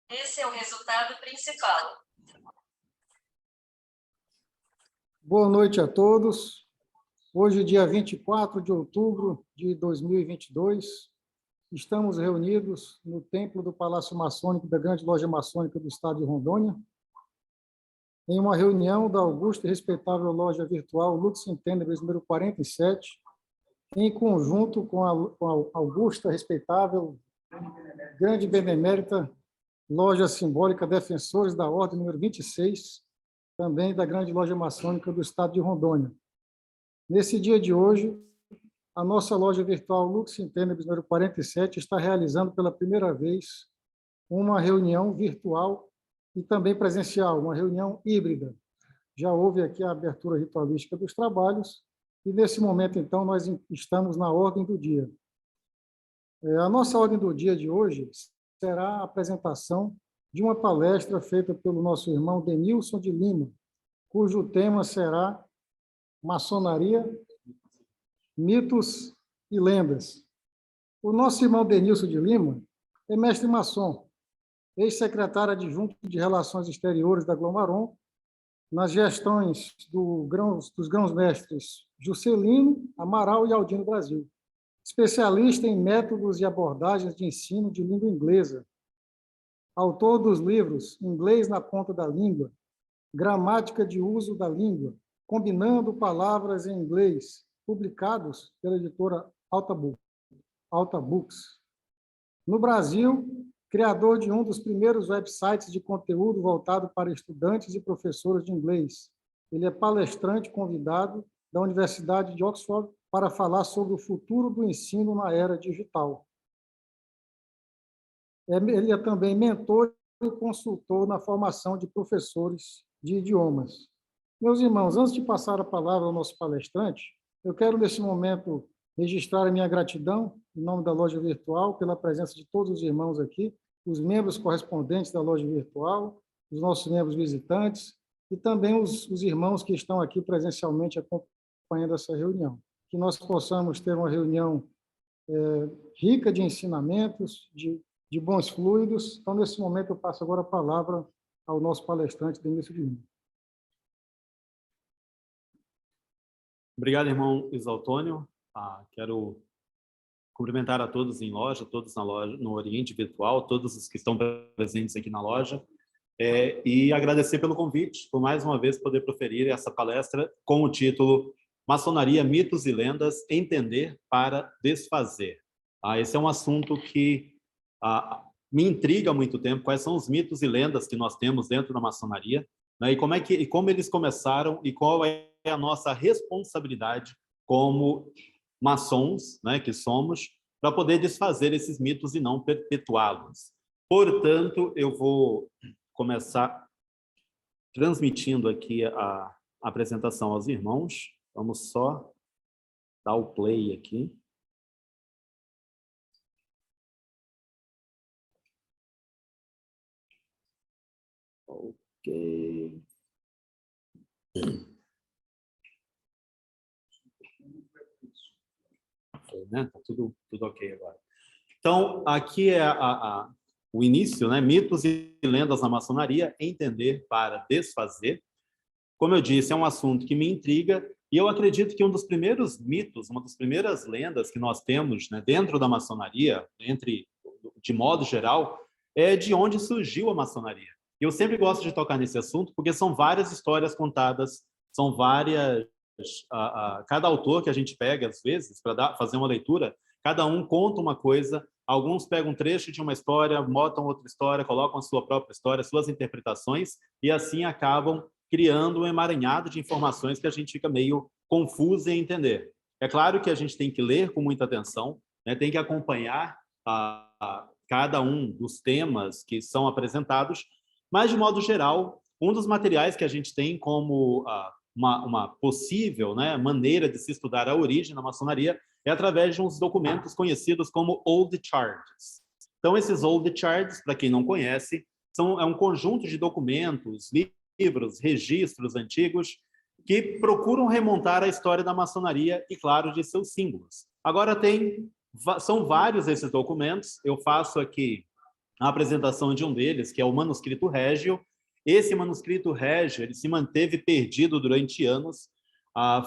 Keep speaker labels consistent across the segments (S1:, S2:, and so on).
S1: Esse é o resultado principal.
S2: Boa noite a todos. Hoje, dia 24 de outubro de 2022, estamos reunidos no templo do Palácio Maçônico da Grande Loja Maçônica do Estado de Rondônia, em uma reunião da augusta e respeitável loja virtual Lux in Tenebris número 47, em conjunto com a augusta, respeitável, grande e benemérita Loja Simbólica Defensores da Ordem número 26, também da Grande Loja Maçônica do Estado de Rondônia. Nesse dia de hoje, a nossa loja virtual Lux in Tenebris número 47 está realizando pela primeira vez uma reunião virtual e também presencial, uma reunião híbrida. Já houve aqui a abertura ritualística dos trabalhos e, nesse momento, então, nós estamos na ordem do dia. A nossa ordem do dia de hoje será a apresentação de uma palestra feita pelo nosso irmão Denilson de Lima, cujo tema será Maçonaria, Mitos e Lendas. O nosso irmão Denilson de Lima é mestre maçom, ex-secretário adjunto de Relações Exteriores da Glomaron, nas gestões dos grãos-mestres Juscelino, Amaral e Aldino Brasil. Especialista em métodos e abordagens de ensino de língua inglesa. Autor dos livros Inglês na Ponta da Língua, Gramática de Uso da Língua, Combinando Palavras em Inglês, publicados pela editora Alta Books. No Brasil, criador de um dos primeiros websites de conteúdo voltado para estudantes e professores de inglês. Ele é palestrante convidado da Universidade de Oxford para falar sobre o futuro do ensino na era digital. Ele é também mentor e consultor na formação de professores de idiomas. Meus irmãos, antes de passar a palavra ao nosso palestrante, eu quero, nesse momento, registrar a minha gratidão, em nome da loja virtual, pela presença de todos os irmãos aqui, os membros correspondentes da loja virtual, os nossos membros visitantes e também os irmãos que estão aqui presencialmente acompanhando essa reunião. Que nós possamos ter uma reunião rica de ensinamentos, de bons fluidos. Então, nesse momento, eu passo agora a palavra ao nosso palestrante, Denilson de Lima.
S3: Obrigado, irmão Isaltônio. Quero cumprimentar a todos em loja, todos na loja, no Oriente Virtual, todos os que estão presentes aqui na loja, e agradecer pelo convite, por mais uma vez poder proferir essa palestra com o título Maçonaria, Mitos e Lendas, Entender para Desfazer. Esse é um assunto que me intriga há muito tempo, quais são os mitos e lendas que nós temos dentro da maçonaria, né, e como eles começaram e qual é a nossa responsabilidade como maçons, né, que somos, para poder desfazer esses mitos e não perpetuá-los. Portanto, eu vou começar transmitindo aqui a apresentação aos irmãos. Vamos só dar o play aqui. Ok. Né? Tá tudo ok agora. Então, aqui é o início, né? Mitos e lendas na maçonaria, entender para desfazer. Como eu disse, é um assunto que me intriga e eu acredito que um dos primeiros mitos, uma das primeiras lendas que nós temos, né, dentro da maçonaria, de modo geral, é de onde surgiu a maçonaria. E eu sempre gosto de tocar nesse assunto porque são várias histórias contadas, são várias... cada autor que a gente pega, às vezes, para fazer uma leitura, cada um conta uma coisa, alguns pegam um trecho de uma história, botam outra história, colocam a sua própria história, suas interpretações, e assim acabam criando um emaranhado de informações que a gente fica meio confuso em entender. É claro que a gente tem que ler com muita atenção, né, tem que acompanhar cada um dos temas que são apresentados, mas, de modo geral, um dos materiais que a gente tem como uma possível, né, maneira de se estudar a origem da maçonaria é através de uns documentos conhecidos como Old Charts. Então, esses Old Charts, para quem não conhece, é um conjunto de documentos, livros, registros antigos que procuram remontar a história da maçonaria e, claro, de seus símbolos. Agora, são vários esses documentos. Eu faço aqui a apresentação de um deles, que é o manuscrito Régio. Esse manuscrito Régio, ele se manteve perdido durante anos,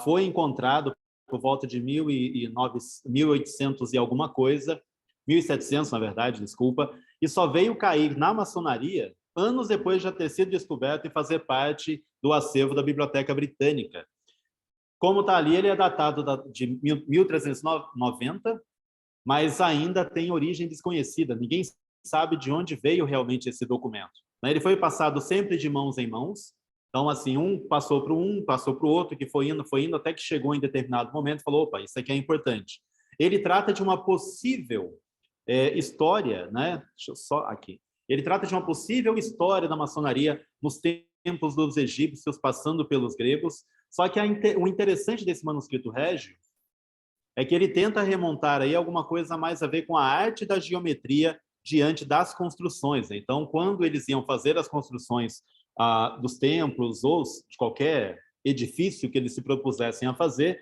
S3: foi encontrado por volta de 1800 e alguma coisa, 1700, na verdade, desculpa, e só veio cair na maçonaria anos depois de já ter sido descoberto e fazer parte do acervo da Biblioteca Britânica. Como está ali, ele é datado de 1390, mas ainda tem origem desconhecida. Ninguém sabe de onde veio realmente esse documento. Ele foi passado sempre de mãos em mãos. Então, assim, um passou para o outro, que foi indo, até que chegou em determinado momento e falou, opa, isso aqui é importante. Ele trata de uma possível história, né? Deixa eu só aqui. Ele trata de uma possível história da maçonaria nos tempos dos egípcios, passando pelos gregos. Só que o interessante desse manuscrito Régio é que ele tenta remontar aí alguma coisa mais a ver com a arte da geometria diante das construções. Então, quando eles iam fazer as construções dos templos ou de qualquer edifício que eles se propusessem a fazer,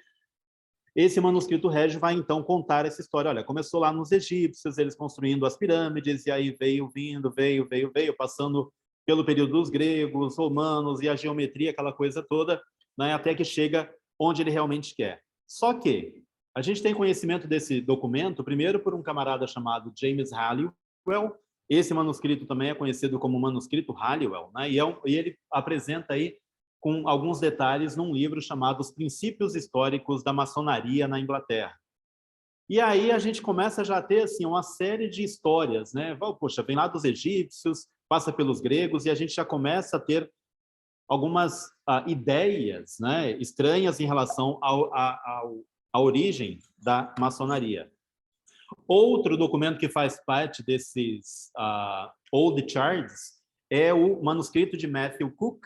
S3: esse manuscrito Régio vai, então, contar essa história. Olha, começou lá nos egípcios, eles construindo as pirâmides, e aí veio, passando pelo período dos gregos, romanos, e a geometria, aquela coisa toda, né, até que chega onde ele realmente quer. Só que a gente tem conhecimento desse documento, primeiro por um camarada chamado James Halliwell. Esse manuscrito também é conhecido como manuscrito Halliwell, né? E ele apresenta aí com alguns detalhes num livro chamado Os Princípios Históricos da Maçonaria na Inglaterra. E aí a gente começa já a ter assim, uma série de histórias, né? Poxa, vem lá dos egípcios, passa pelos gregos, e a gente já começa a ter algumas ideias, né, estranhas em relação à origem da maçonaria. Outro documento que faz parte desses Old Charts é o manuscrito de Matthew Cook.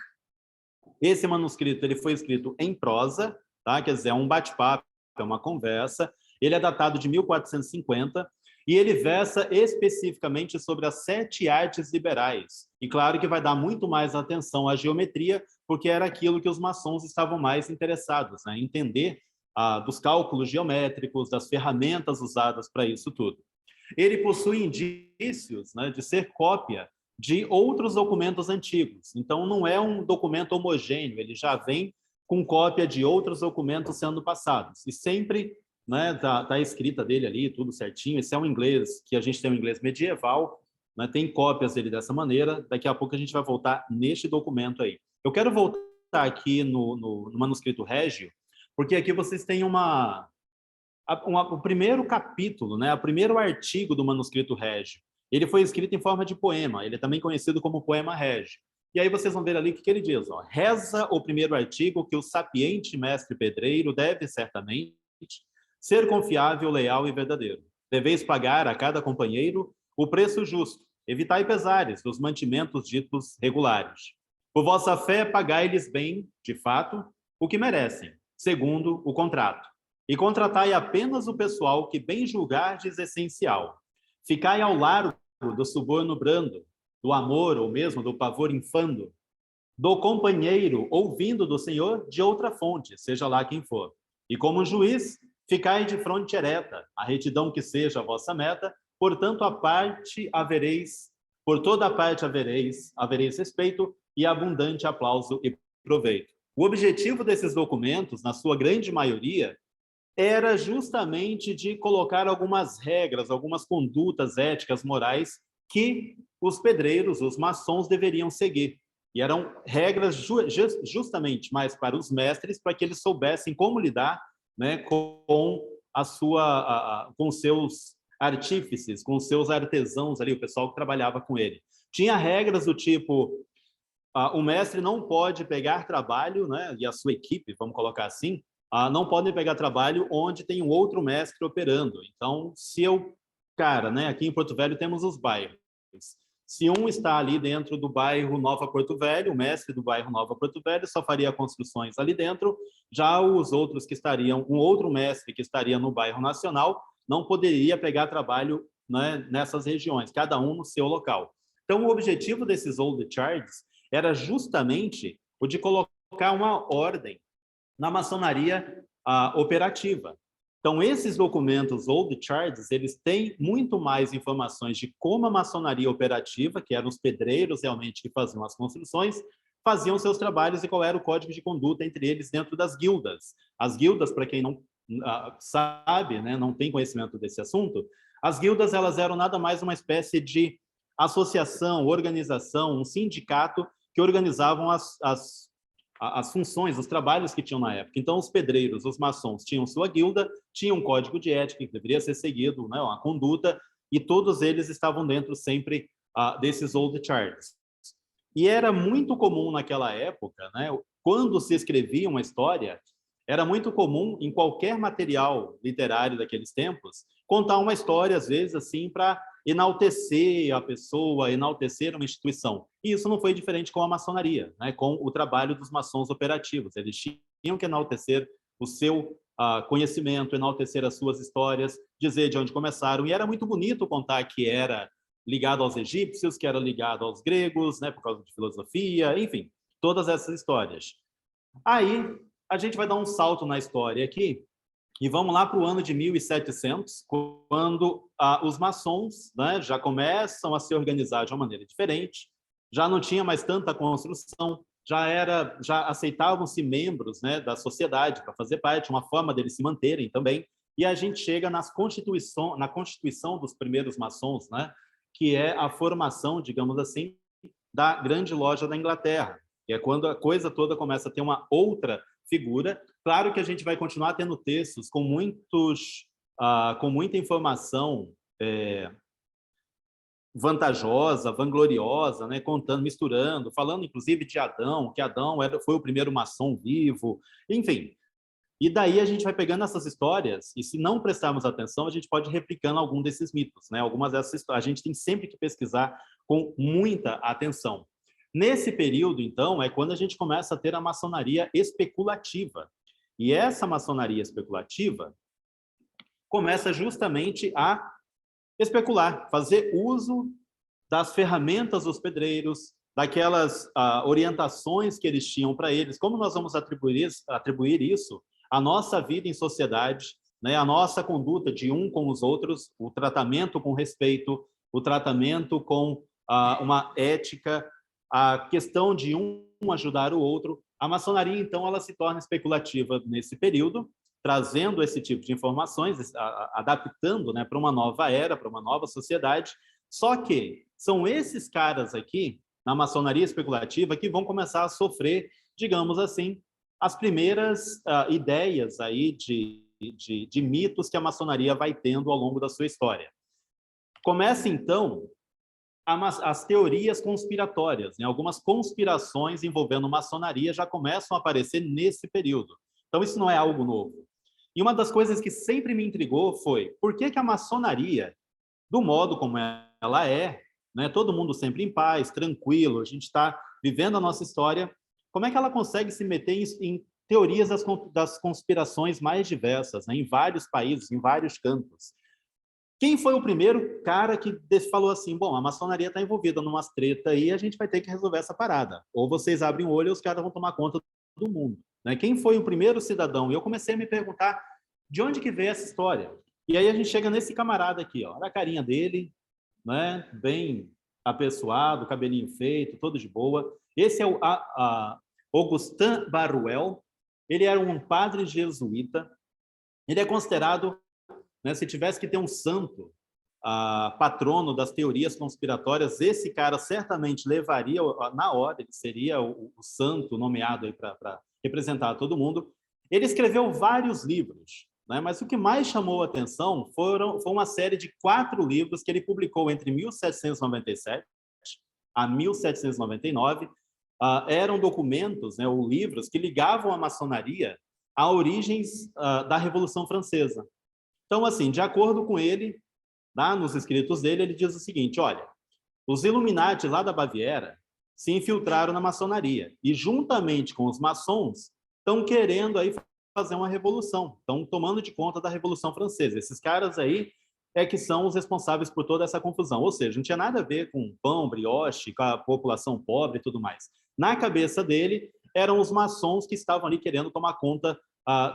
S3: Esse manuscrito ele foi escrito em prosa, tá? Quer dizer, é um bate-papo, é uma conversa. Ele é datado de 1450 e ele versa especificamente sobre as 7 artes liberais. E claro que vai dar muito mais atenção à geometria, porque era aquilo que os maçons estavam mais interessados, né? Entender dos cálculos geométricos, das ferramentas usadas para isso tudo. Ele possui indícios, né, de ser cópia de outros documentos antigos. Então, não é um documento homogêneo, ele já vem com cópia de outros documentos sendo passados. E sempre, né, tá a escrita dele ali, tudo certinho. Esse é um inglês, que a gente tem um inglês medieval, né, tem cópias dele dessa maneira. Daqui a pouco a gente vai voltar neste documento aí. Eu quero voltar aqui no manuscrito Régio, porque aqui vocês têm o primeiro capítulo, né, o primeiro artigo do manuscrito Régio. Ele foi escrito em forma de poema, ele é também conhecido como poema Régio. E aí vocês vão ver ali o que ele diz. Ó, reza o primeiro artigo que o sapiente mestre pedreiro deve certamente ser confiável, leal e verdadeiro. Deveis pagar a cada companheiro o preço justo. Evitai pesares dos mantimentos ditos regulares. Por vossa fé, pagai-lhes bem, de fato, o que merecem, segundo o contrato. E contratai apenas o pessoal que bem julgardes essencial. Ficai ao largo do suborno brando, do amor ou mesmo do pavor infando, do companheiro ouvindo do Senhor de outra fonte, seja lá quem for. E como juiz, ficai de fronte ereta, a retidão que seja a vossa meta, por toda a parte havereis respeito e abundante aplauso e proveito. O objetivo desses documentos, na sua grande maioria, era justamente de colocar algumas regras, algumas condutas éticas, morais, que os pedreiros, os maçons, deveriam seguir. E eram regras justamente mais para os mestres, para que eles soubessem como lidar, né, com os seus artífices, com os seus artesãos ali, o pessoal que trabalhava com ele. Tinha regras do tipo, o mestre não pode pegar trabalho, né, e a sua equipe, vamos colocar assim, não podem pegar trabalho onde tem um outro mestre operando. Então, né, aqui em Porto Velho temos os bairros. Se um está ali dentro do bairro Nova Porto Velho, o mestre do bairro Nova Porto Velho só faria construções ali dentro, já os outros um outro mestre que estaria no bairro Nacional não poderia pegar trabalho, né, nessas regiões, cada um no seu local. Então, o objetivo desses Old Charts era justamente o de colocar uma ordem na maçonaria operativa. Então, esses documentos Old Charts, eles têm muito mais informações de como a maçonaria operativa, que eram os pedreiros realmente que faziam as construções, faziam seus trabalhos e qual era o código de conduta entre eles dentro das guildas. As guildas, para quem não sabe, né, não tem conhecimento desse assunto, as guildas elas eram nada mais uma espécie de associação, organização, um sindicato que organizavam as funções, os trabalhos que tinham na época. Então, os pedreiros, os maçons tinham sua guilda, tinham um código de ética que deveria ser seguido, né, uma conduta, e todos eles estavam dentro sempre desses old charts. E era muito comum naquela época, né, quando se escrevia uma história, era muito comum em qualquer material literário daqueles tempos, contar uma história, às vezes, assim, para enaltecer a pessoa, enaltecer uma instituição. E isso não foi diferente com a maçonaria, né? Com o trabalho dos maçons operativos. Eles tinham que enaltecer o seu conhecimento, enaltecer as suas histórias, dizer de onde começaram. E era muito bonito contar que era ligado aos egípcios, que era ligado aos gregos, né? Por causa de filosofia, enfim, todas essas histórias. Aí, a gente vai dar um salto na história aqui, e vamos lá para o ano de 1700, quando os maçons, né, já começam a se organizar de uma maneira diferente, já não tinha mais tanta construção, já aceitavam-se membros, né, da sociedade para fazer parte, uma forma deles se manterem também, e a gente chega na constituição dos primeiros maçons, né, que é a formação, digamos assim, da Grande Loja da Inglaterra, que é quando a coisa toda começa a ter uma outra figura. Claro que a gente vai continuar tendo textos com muita informação vantajosa, vangloriosa, né? Contando, misturando, falando inclusive de Adão, que Adão foi o primeiro maçom vivo, enfim. E daí a gente vai pegando essas histórias e, se não prestarmos atenção, a gente pode ir replicando algum desses mitos, né? Algumas dessas histórias. A gente tem sempre que pesquisar com muita atenção. Nesse período, então, é quando a gente começa a ter a maçonaria especulativa. E essa maçonaria especulativa começa justamente a especular, fazer uso das ferramentas dos pedreiros, daquelas orientações que eles tinham para eles. Como nós vamos atribuir isso à nossa vida em sociedade, né? A nossa conduta de um com os outros, o tratamento com respeito, o tratamento com uma ética, a questão de um ajudar o outro. A maçonaria, então, ela se torna especulativa nesse período, trazendo esse tipo de informações, adaptando, né, para uma nova era, para uma nova sociedade. Só que são esses caras aqui, na maçonaria especulativa, que vão começar a sofrer, digamos assim, as primeiras ideias aí de mitos que a maçonaria vai tendo ao longo da sua história. Começa, então, as teorias conspiratórias, né? Algumas conspirações envolvendo maçonaria já começam a aparecer nesse período. Então, isso não é algo novo. E uma das coisas que sempre me intrigou foi por que a maçonaria, do modo como ela é, né? Todo mundo sempre em paz, tranquilo, a gente está vivendo a nossa história, como é que ela consegue se meter em teorias das conspirações mais diversas, né? Em vários países, em vários campos? Quem foi o primeiro cara que falou assim, bom, a maçonaria está envolvida numa treta aí, a gente vai ter que resolver essa parada. Ou vocês abrem o olho e os caras vão tomar conta do mundo, né? Quem foi o primeiro cidadão? E eu comecei a me perguntar de onde que veio essa história. E aí a gente chega nesse camarada aqui, ó. Olha a carinha dele, né? Bem apessoado, cabelinho feito, todo de boa. Esse é o Augustin Barruel. Ele era um padre jesuíta. Ele é considerado, né, se tivesse que ter um santo patrono das teorias conspiratórias, esse cara certamente levaria na hora, ele seria o santo nomeado aí para representar todo mundo. Ele escreveu vários livros, né, mas o que mais chamou a atenção foi uma série de 4 livros que ele publicou entre 1797 a 1799. Eram documentos, né, ou livros que ligavam a maçonaria a origens da Revolução Francesa. Então, assim, de acordo com ele, nos escritos dele, ele diz o seguinte, olha, os Illuminati lá da Baviera se infiltraram na maçonaria e, juntamente com os maçons, estão querendo aí fazer uma revolução, estão tomando de conta da Revolução Francesa. Esses caras aí é que são os responsáveis por toda essa confusão. Ou seja, não tinha nada a ver com pão, brioche, com a população pobre e tudo mais. Na cabeça dele, eram os maçons que estavam ali querendo tomar conta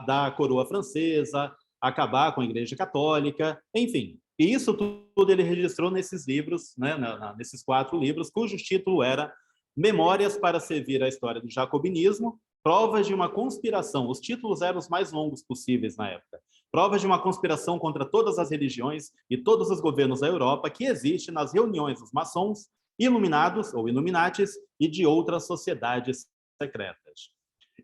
S3: da coroa francesa, acabar com a Igreja Católica, enfim. E isso tudo ele registrou nesses livros, né, nesses 4 livros, cujo título era Memórias para servir a história do jacobinismo, Provas de uma conspiração. Os títulos eram os mais longos possíveis na época. Provas de uma conspiração contra todas as religiões e todos os governos da Europa que existe nas reuniões dos maçons, iluminados ou Illuminatis e de outras sociedades secretas.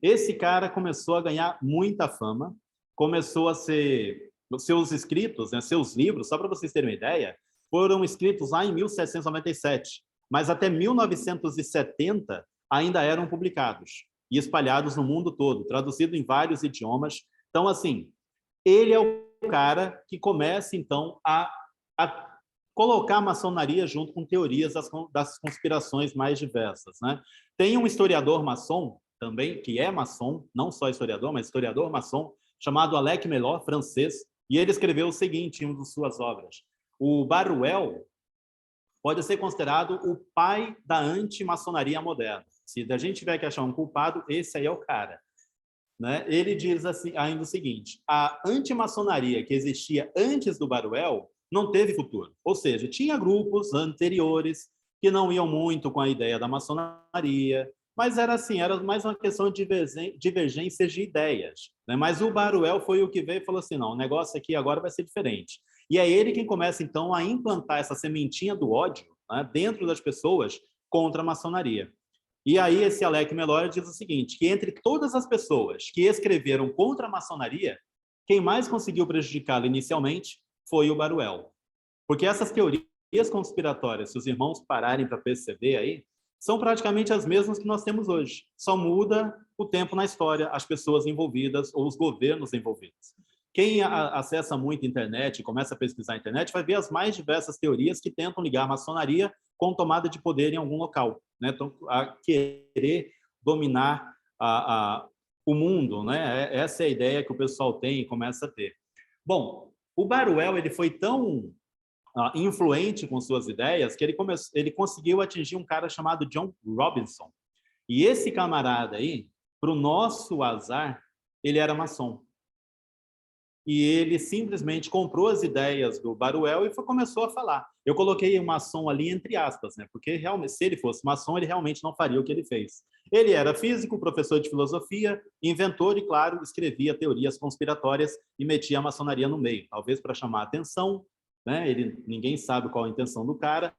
S3: Esse cara começou a ganhar muita fama, começou a ser... Seus escritos, né, seus livros, só para vocês terem uma ideia, foram escritos lá em 1797, mas até 1970 ainda eram publicados e espalhados no mundo todo, traduzido em vários idiomas. Então, assim, ele é o cara que começa, então, a colocar a maçonaria junto com teorias das conspirações mais diversas, né? Tem um historiador maçom também, que é maçom, não só historiador, mas historiador maçom, chamado Alec Melor, francês, e ele escreveu o seguinte em uma de suas obras: o Baruel pode ser considerado o pai da antimaçonaria moderna. Se a gente tiver que achar um culpado, esse aí é o cara, né? Ele diz assim, ainda o seguinte: a antimaçonaria que existia antes do Baruel não teve futuro. Ou seja, tinha grupos anteriores que não iam muito com a ideia da maçonaria, mas era assim, era mais uma questão de divergências de ideias, né? Mas o Baruel foi o que veio e falou assim, não, o negócio aqui agora vai ser diferente. E é ele quem começa, então, a implantar essa sementinha do ódio, né, dentro das pessoas contra a maçonaria. E aí esse Alec Melor diz o seguinte, que entre todas as pessoas que escreveram contra a maçonaria, quem mais conseguiu prejudicá-la inicialmente foi o Baruel. Porque essas teorias conspiratórias, se os irmãos pararem para perceber aí, são praticamente as mesmas que nós temos hoje. Só muda o tempo na história, as pessoas envolvidas ou os governos envolvidos. Quem acessa muito a internet e começa a pesquisar a internet vai ver as mais diversas teorias que tentam ligar a maçonaria com tomada de poder em algum local, né? Então, a querer dominar o mundo, né? Essa é a ideia que o pessoal tem e começa a ter. Bom, o Baruel ele foi tão influente com suas ideias que ele conseguiu atingir um cara chamado John Robinson. E esse camarada aí, para o nosso azar, ele era maçom. E ele simplesmente comprou as ideias do Baruel e começou a falar. Eu coloquei o maçom ali entre aspas, né? Porque realmente, se ele fosse maçom, ele realmente não faria o que ele fez. Ele era físico, professor de filosofia, inventor e, claro, escrevia teorias conspiratórias e metia a maçonaria no meio, talvez para chamar a atenção, né? Ninguém sabe qual a intenção do cara,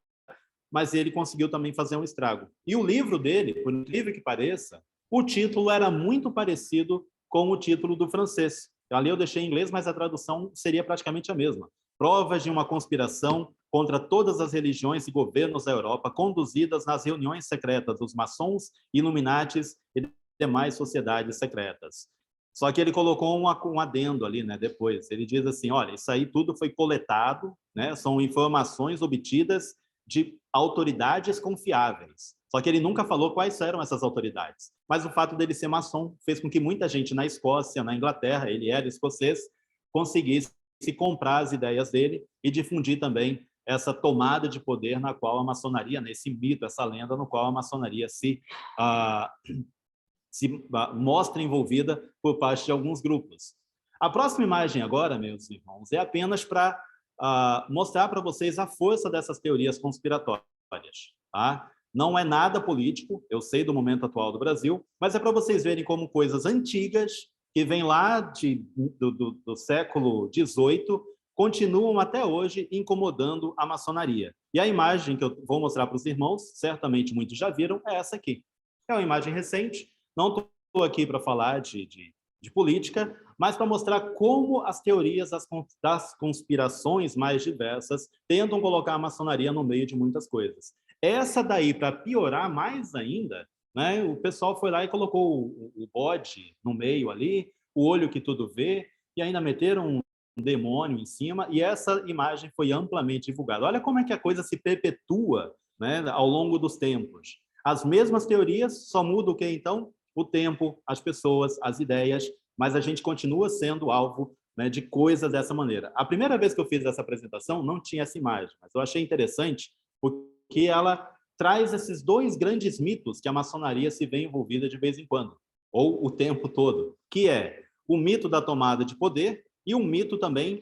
S3: mas ele conseguiu também fazer um estrago. E o livro dele, por incrível que pareça, o título era muito parecido com o título do francês. Ali eu deixei em inglês, mas a tradução seria praticamente a mesma. Provas de uma conspiração contra todas as religiões e governos da Europa, conduzidas nas reuniões secretas dos maçons, Illuminatis e demais sociedades secretas. Só que ele colocou um adendo ali, né, depois. Ele diz assim, olha, isso aí tudo foi coletado, né, são informações obtidas de autoridades confiáveis. Só que ele nunca falou quais eram essas autoridades. Mas o fato dele ser maçom fez com que muita gente na Escócia, na Inglaterra, ele era escocês, conseguisse comprar as ideias dele e difundir também essa tomada de poder na qual a maçonaria, nesse mito, essa lenda no qual a maçonaria se mostra envolvida por parte de alguns grupos. A próxima imagem agora, meus irmãos, é apenas para mostrar para vocês a força dessas teorias conspiratórias. Tá? Não é nada político, eu sei do momento atual do Brasil, mas é para vocês verem como coisas antigas, que vêm lá do século XVIII, continuam até hoje incomodando a maçonaria. E a imagem que eu vou mostrar para os irmãos, certamente muitos já viram, é essa aqui. É uma imagem recente, não estou aqui para falar de política, mas para mostrar como as teorias das conspirações mais diversas tentam colocar a maçonaria no meio de muitas coisas. Essa daí, para piorar mais ainda, né, o pessoal foi lá e colocou o bode no meio ali, o olho que tudo vê, e ainda meteram um demônio em cima, e essa imagem foi amplamente divulgada. Olha como é que a coisa se perpetua, né, ao longo dos tempos. As mesmas teorias, só muda o que então? O tempo, as pessoas, as ideias, mas a gente continua sendo alvo, né, de coisas dessa maneira. A primeira vez que eu fiz essa apresentação não tinha essa imagem, mas eu achei interessante porque ela traz esses dois grandes mitos que a maçonaria se vê envolvida de vez em quando, ou o tempo todo, que é o mito da tomada de poder e um mito também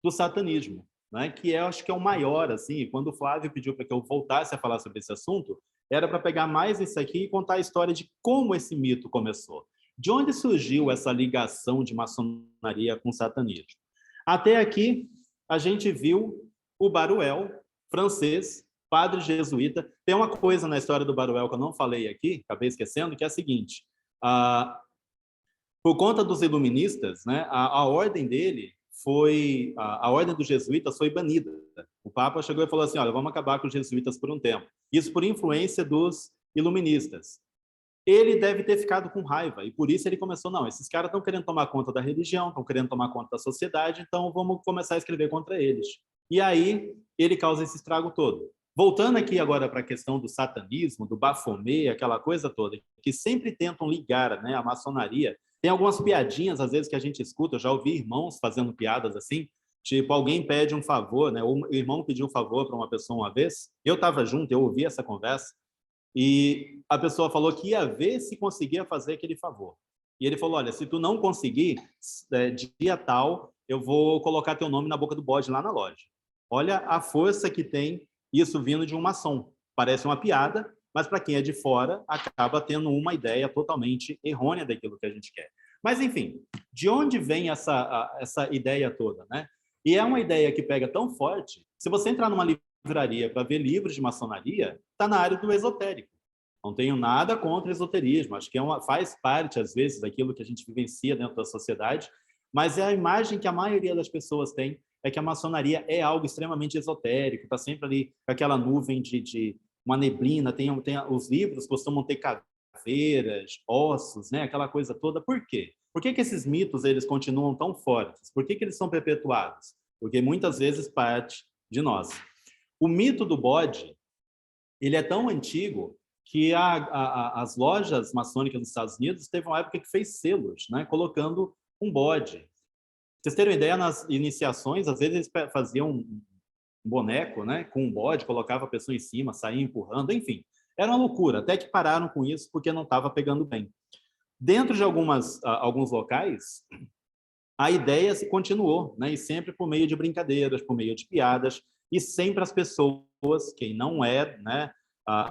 S3: do satanismo, né? Que acho que é o maior, assim. Quando o Flávio pediu para que eu voltasse a falar sobre esse assunto, era para pegar mais isso aqui e contar a história de como esse mito começou. De onde surgiu essa ligação de maçonaria com satanismo? Até aqui, a gente viu o Baruel, francês, padre jesuíta. Tem uma coisa na história do Baruel que eu não falei aqui, acabei esquecendo, que é a seguinte. Por conta dos iluministas, né, a ordem dele foi... A ordem dos jesuítas foi banida. O Papa chegou e falou assim, olha, vamos acabar com os jesuítas por um tempo. Isso por influência dos iluministas. Ele deve ter ficado com raiva, e por isso ele começou, não, esses caras estão querendo tomar conta da religião, estão querendo tomar conta da sociedade, então vamos começar a escrever contra eles. E aí ele causa esse estrago todo. Voltando aqui agora para a questão do satanismo, do Baphomet, aquela coisa toda, que sempre tentam ligar, né, a maçonaria. Tem algumas piadinhas, às vezes, que a gente escuta, eu já ouvi irmãos fazendo piadas assim, tipo, alguém pede um favor, né, o irmão pediu um favor para uma pessoa uma vez, eu estava junto, eu ouvi essa conversa, e a pessoa falou que ia ver se conseguia fazer aquele favor. E ele falou, olha, se tu não conseguir, dia tal, eu vou colocar teu nome na boca do bode lá na loja. Olha a força que tem isso vindo de um maçom. Parece uma piada, mas para quem é de fora, acaba tendo uma ideia totalmente errônea daquilo que a gente quer. Mas, enfim, de onde vem essa ideia toda, né? E é uma ideia que pega tão forte, se você entrar numa livraria para ver livros de maçonaria, está na área do esotérico. Não tenho nada contra esoterismo, acho que faz parte, às vezes, daquilo que a gente vivencia dentro da sociedade, mas é a imagem que a maioria das pessoas tem, é que a maçonaria é algo extremamente esotérico, está sempre ali com aquela nuvem de uma neblina, os livros costumam ter caveiras, ossos, né? Aquela coisa toda. Por quê? Por que esses mitos eles continuam tão fortes? Por que eles são perpetuados? Porque muitas vezes parte de nós. O mito do bode, ele é tão antigo que as lojas maçônicas dos Estados Unidos teve uma época que fez selos, né, colocando um bode. Pra vocês terem uma ideia, nas iniciações, às vezes eles faziam um boneco, né, com um bode, colocava a pessoa em cima, saía empurrando, enfim. Era uma loucura, até que pararam com isso porque não estava pegando bem. Dentro de alguns locais, a ideia se continuou, né, e sempre por meio de brincadeiras, por meio de piadas, e sempre as pessoas, quem não é, né,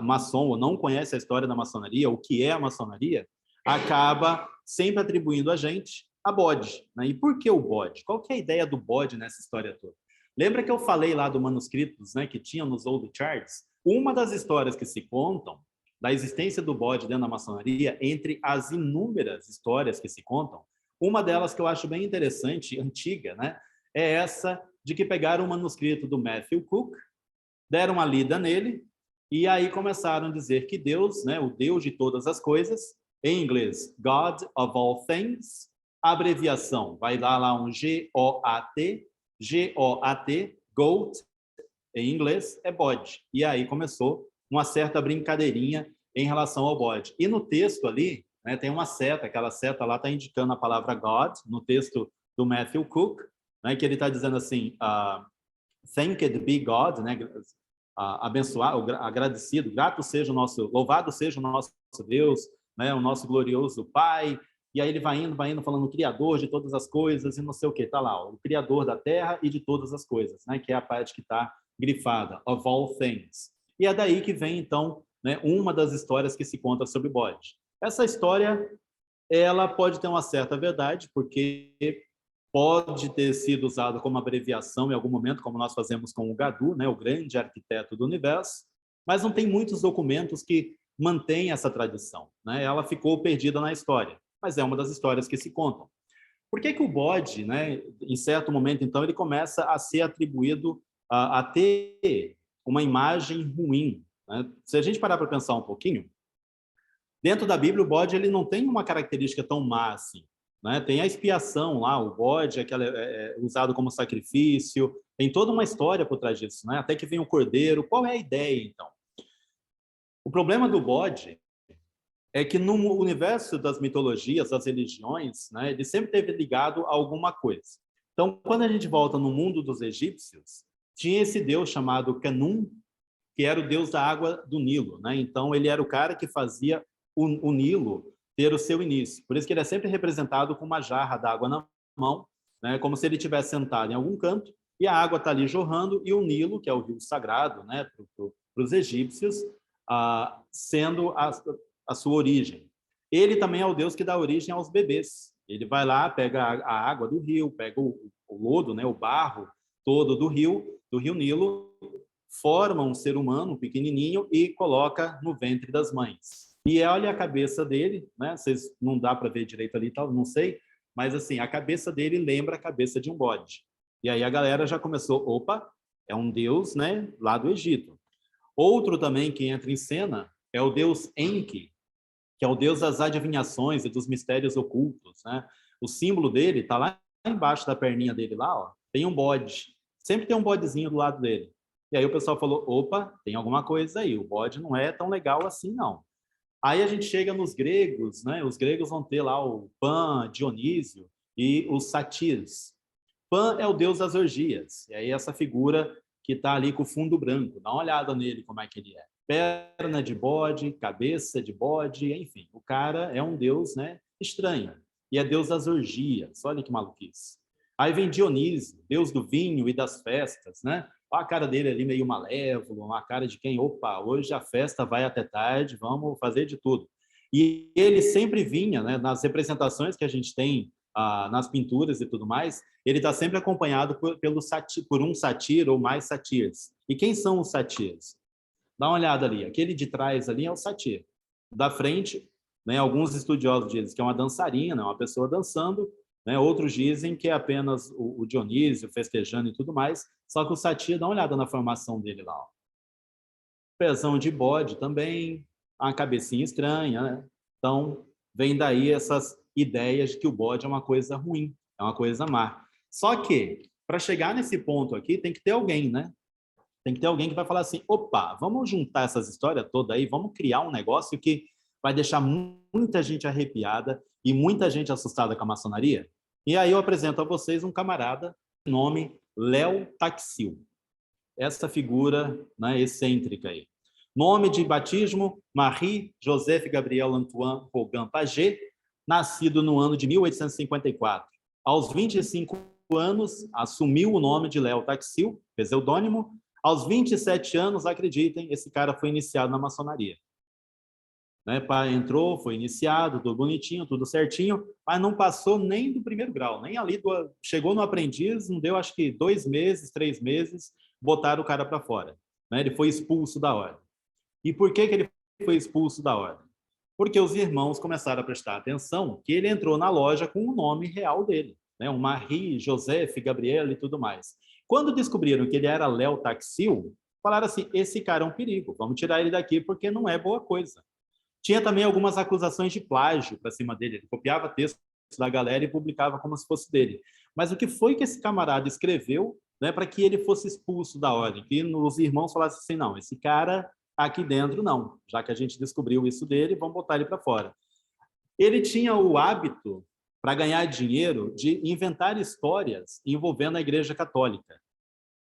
S3: maçom ou não conhece a história da maçonaria, o que é a maçonaria, acaba sempre atribuindo a gente a bode, né? E por que o bode? Qual que é a ideia do bode nessa história toda? Lembra que eu falei lá do manuscritos, né, que tinha nos old charts? Uma das histórias que se contam da existência do bode dentro da maçonaria, entre as inúmeras histórias que se contam, uma delas que eu acho bem interessante, antiga, né, é essa de que pegaram o manuscrito do Matthew Cook, deram uma lida nele, e aí começaram a dizer que Deus, né, o Deus de todas as coisas, em inglês, God of all things, abreviação, vai dar lá um G-O-A-T, G-O-A-T, goat, em inglês, é bode. E aí começou uma certa brincadeirinha em relação ao bode. E no texto ali, né, tem uma seta, aquela seta lá está indicando a palavra God, no texto do Matthew Cook, né, que ele está dizendo assim, thanked be God, né, abençoado, agradecido, louvado seja o nosso Deus, né, o nosso glorioso Pai. E aí ele vai indo, falando o Criador de todas as coisas e não sei o que, está lá, ó, o Criador da terra e de todas as coisas, né, que é a parte que está grifada, of all things. E é daí que vem, então, né, uma das histórias que se conta sobre bode. Essa história, ela pode ter uma certa verdade, porque pode ter sido usado como abreviação em algum momento, como nós fazemos com o Gadu, né, o grande arquiteto do universo, mas não tem muitos documentos que mantêm essa tradição, né? Ela ficou perdida na história, mas é uma das histórias que se contam. Por que o bode, né, em certo momento, então, ele começa a ser atribuído a ter uma imagem ruim, né? Se a gente parar para pensar um pouquinho, dentro da Bíblia, o bode ele não tem uma característica tão má assim, né? Tem a expiação lá, o bode é usado como sacrifício, tem toda uma história por trás disso, né? Até que vem o cordeiro. Qual é a ideia, então? O problema do bode é que no universo das mitologias, das religiões, né, ele sempre esteve ligado a alguma coisa. Então, quando a gente volta no mundo dos egípcios, tinha esse deus chamado Canum, que era o deus da água do Nilo, né? Então, ele era o cara que fazia o Nilo ter o seu início. Por isso que ele é sempre representado com uma jarra d'água na mão, né? Como se ele estivesse sentado em algum canto e a água está ali jorrando e o Nilo, que é o rio sagrado, né, para os egípcios, sendo a sua origem. Ele também é o Deus que dá origem aos bebês. Ele vai lá, pega a água do rio, pega o lodo, né, o barro todo do rio Nilo, forma um ser humano pequenininho e coloca no ventre das mães. E olha a cabeça dele, né? Vocês não dá para ver direito ali, tal, não sei, mas assim, a cabeça dele lembra a cabeça de um bode. E aí a galera já começou, opa, é um deus, né, lá do Egito. Outro também que entra em cena é o deus Enki, que é o deus das adivinhações e dos mistérios ocultos, né? O símbolo dele está lá embaixo da perninha dele lá, ó, tem um bode. Sempre tem um bodezinho do lado dele. E aí o pessoal falou, opa, tem alguma coisa aí, o bode não é tão legal assim, não. Aí a gente chega nos gregos, né? Os gregos vão ter lá o Pan, Dionísio e os Satirs. Pan é o deus das orgias, e aí essa figura que está ali com o fundo branco, dá uma olhada nele, como é que ele é. Perna de bode, cabeça de bode, enfim, o cara é um deus, né, estranho, e é deus das orgias, olha que maluquice. Aí vem Dionísio, deus do vinho e das festas, né? Olha a cara dele ali meio malévolo, uma cara de quem, opa, hoje a festa vai até tarde, vamos fazer de tudo. E ele sempre vinha, né, nas representações que a gente tem, nas pinturas e tudo mais, ele está sempre acompanhado por um satir ou mais satirs. E quem são os satirs? Dá uma olhada ali, aquele de trás ali é o satir. Da frente, né, alguns estudiosos dizem que é uma dançarina, uma pessoa dançando, né, outros dizem que é apenas o Dionísio festejando e tudo mais, só que o satir, dá uma olhada na formação dele lá. Ó. Pezão de bode também, a cabecinha estranha, né? Então, vem daí essas ideias de que o bode é uma coisa ruim, é uma coisa má. Só que, para chegar nesse ponto aqui, tem que ter alguém, né? Tem que ter alguém que vai falar assim, opa, vamos juntar essas histórias todas aí, vamos criar um negócio que vai deixar muita gente arrepiada e muita gente assustada com a maçonaria. E aí eu apresento a vocês um camarada, nome Léo Taxil. Essa figura, né, excêntrica aí. Nome de batismo, Marie-Joseph Gabriel Antoine Rogan Paget, nascido no ano de 1854. Aos 25 anos, assumiu o nome de Léo Taxil, pseudônimo. Aos 27 anos, acreditem, esse cara foi iniciado na maçonaria. Né, entrou, foi iniciado, tudo bonitinho, tudo certinho, mas não passou nem do primeiro grau, nem ali, chegou no aprendiz, não deu acho que 2 meses, 3 meses, botaram o cara para fora. Né, ele foi expulso da ordem. E por que ele foi expulso da ordem? Porque os irmãos começaram a prestar atenção que ele entrou na loja com o nome real dele, né, o Marie, Joseph, Gabriel e tudo mais. Quando descobriram que ele era Léo Taxil, falaram assim, esse cara é um perigo, vamos tirar ele daqui porque não é boa coisa. Tinha também algumas acusações de plágio para cima dele. Ele copiava textos da galera e publicava como se fosse dele. Mas o que foi que esse camarada escreveu, né, para que ele fosse expulso da ordem? Que os irmãos falassem assim, não, esse cara aqui dentro não. Já que a gente descobriu isso dele, vamos botar ele para fora. Ele tinha o hábito, para ganhar dinheiro, de inventar histórias envolvendo a Igreja Católica.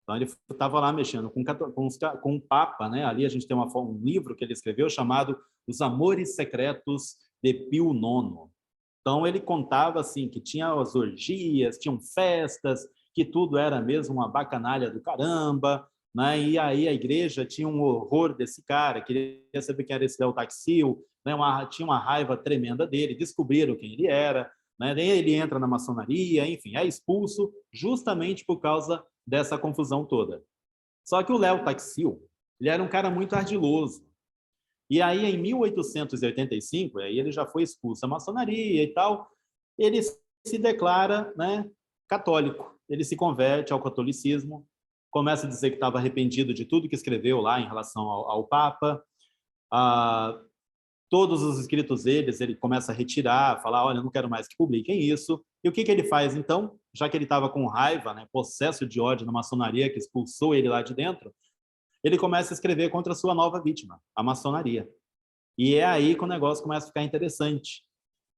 S3: Então, ele estava lá mexendo com o Papa, né? Ali a gente tem um livro que ele escreveu chamado Os Amores Secretos de Pio IX. Então, ele contava assim que tinha as orgias, tinham festas, que tudo era mesmo uma bacanalha do caramba, né? E aí a igreja tinha um horror desse cara, queria saber quem era esse Léo Taxil, né? Tinha uma raiva tremenda dele, descobriram quem ele era, né? Daí ele entra na maçonaria, enfim, é expulso justamente por causa dessa confusão toda. Só que o Léo Taxil, ele era um cara muito ardiloso. E aí, em 1885, aí ele já foi expulso da maçonaria e tal, ele se declara, né, católico. Ele se converte ao catolicismo, começa a dizer que estava arrependido de tudo que escreveu lá em relação ao Papa. Todos os escritos deles, ele começa a retirar, falar, olha, eu não quero mais que publiquem isso. E o que ele faz, então? Já que ele estava com raiva, né, possesso de ódio na maçonaria, que expulsou ele lá de dentro, ele começa a escrever contra a sua nova vítima, a maçonaria. E é aí que o negócio começa a ficar interessante.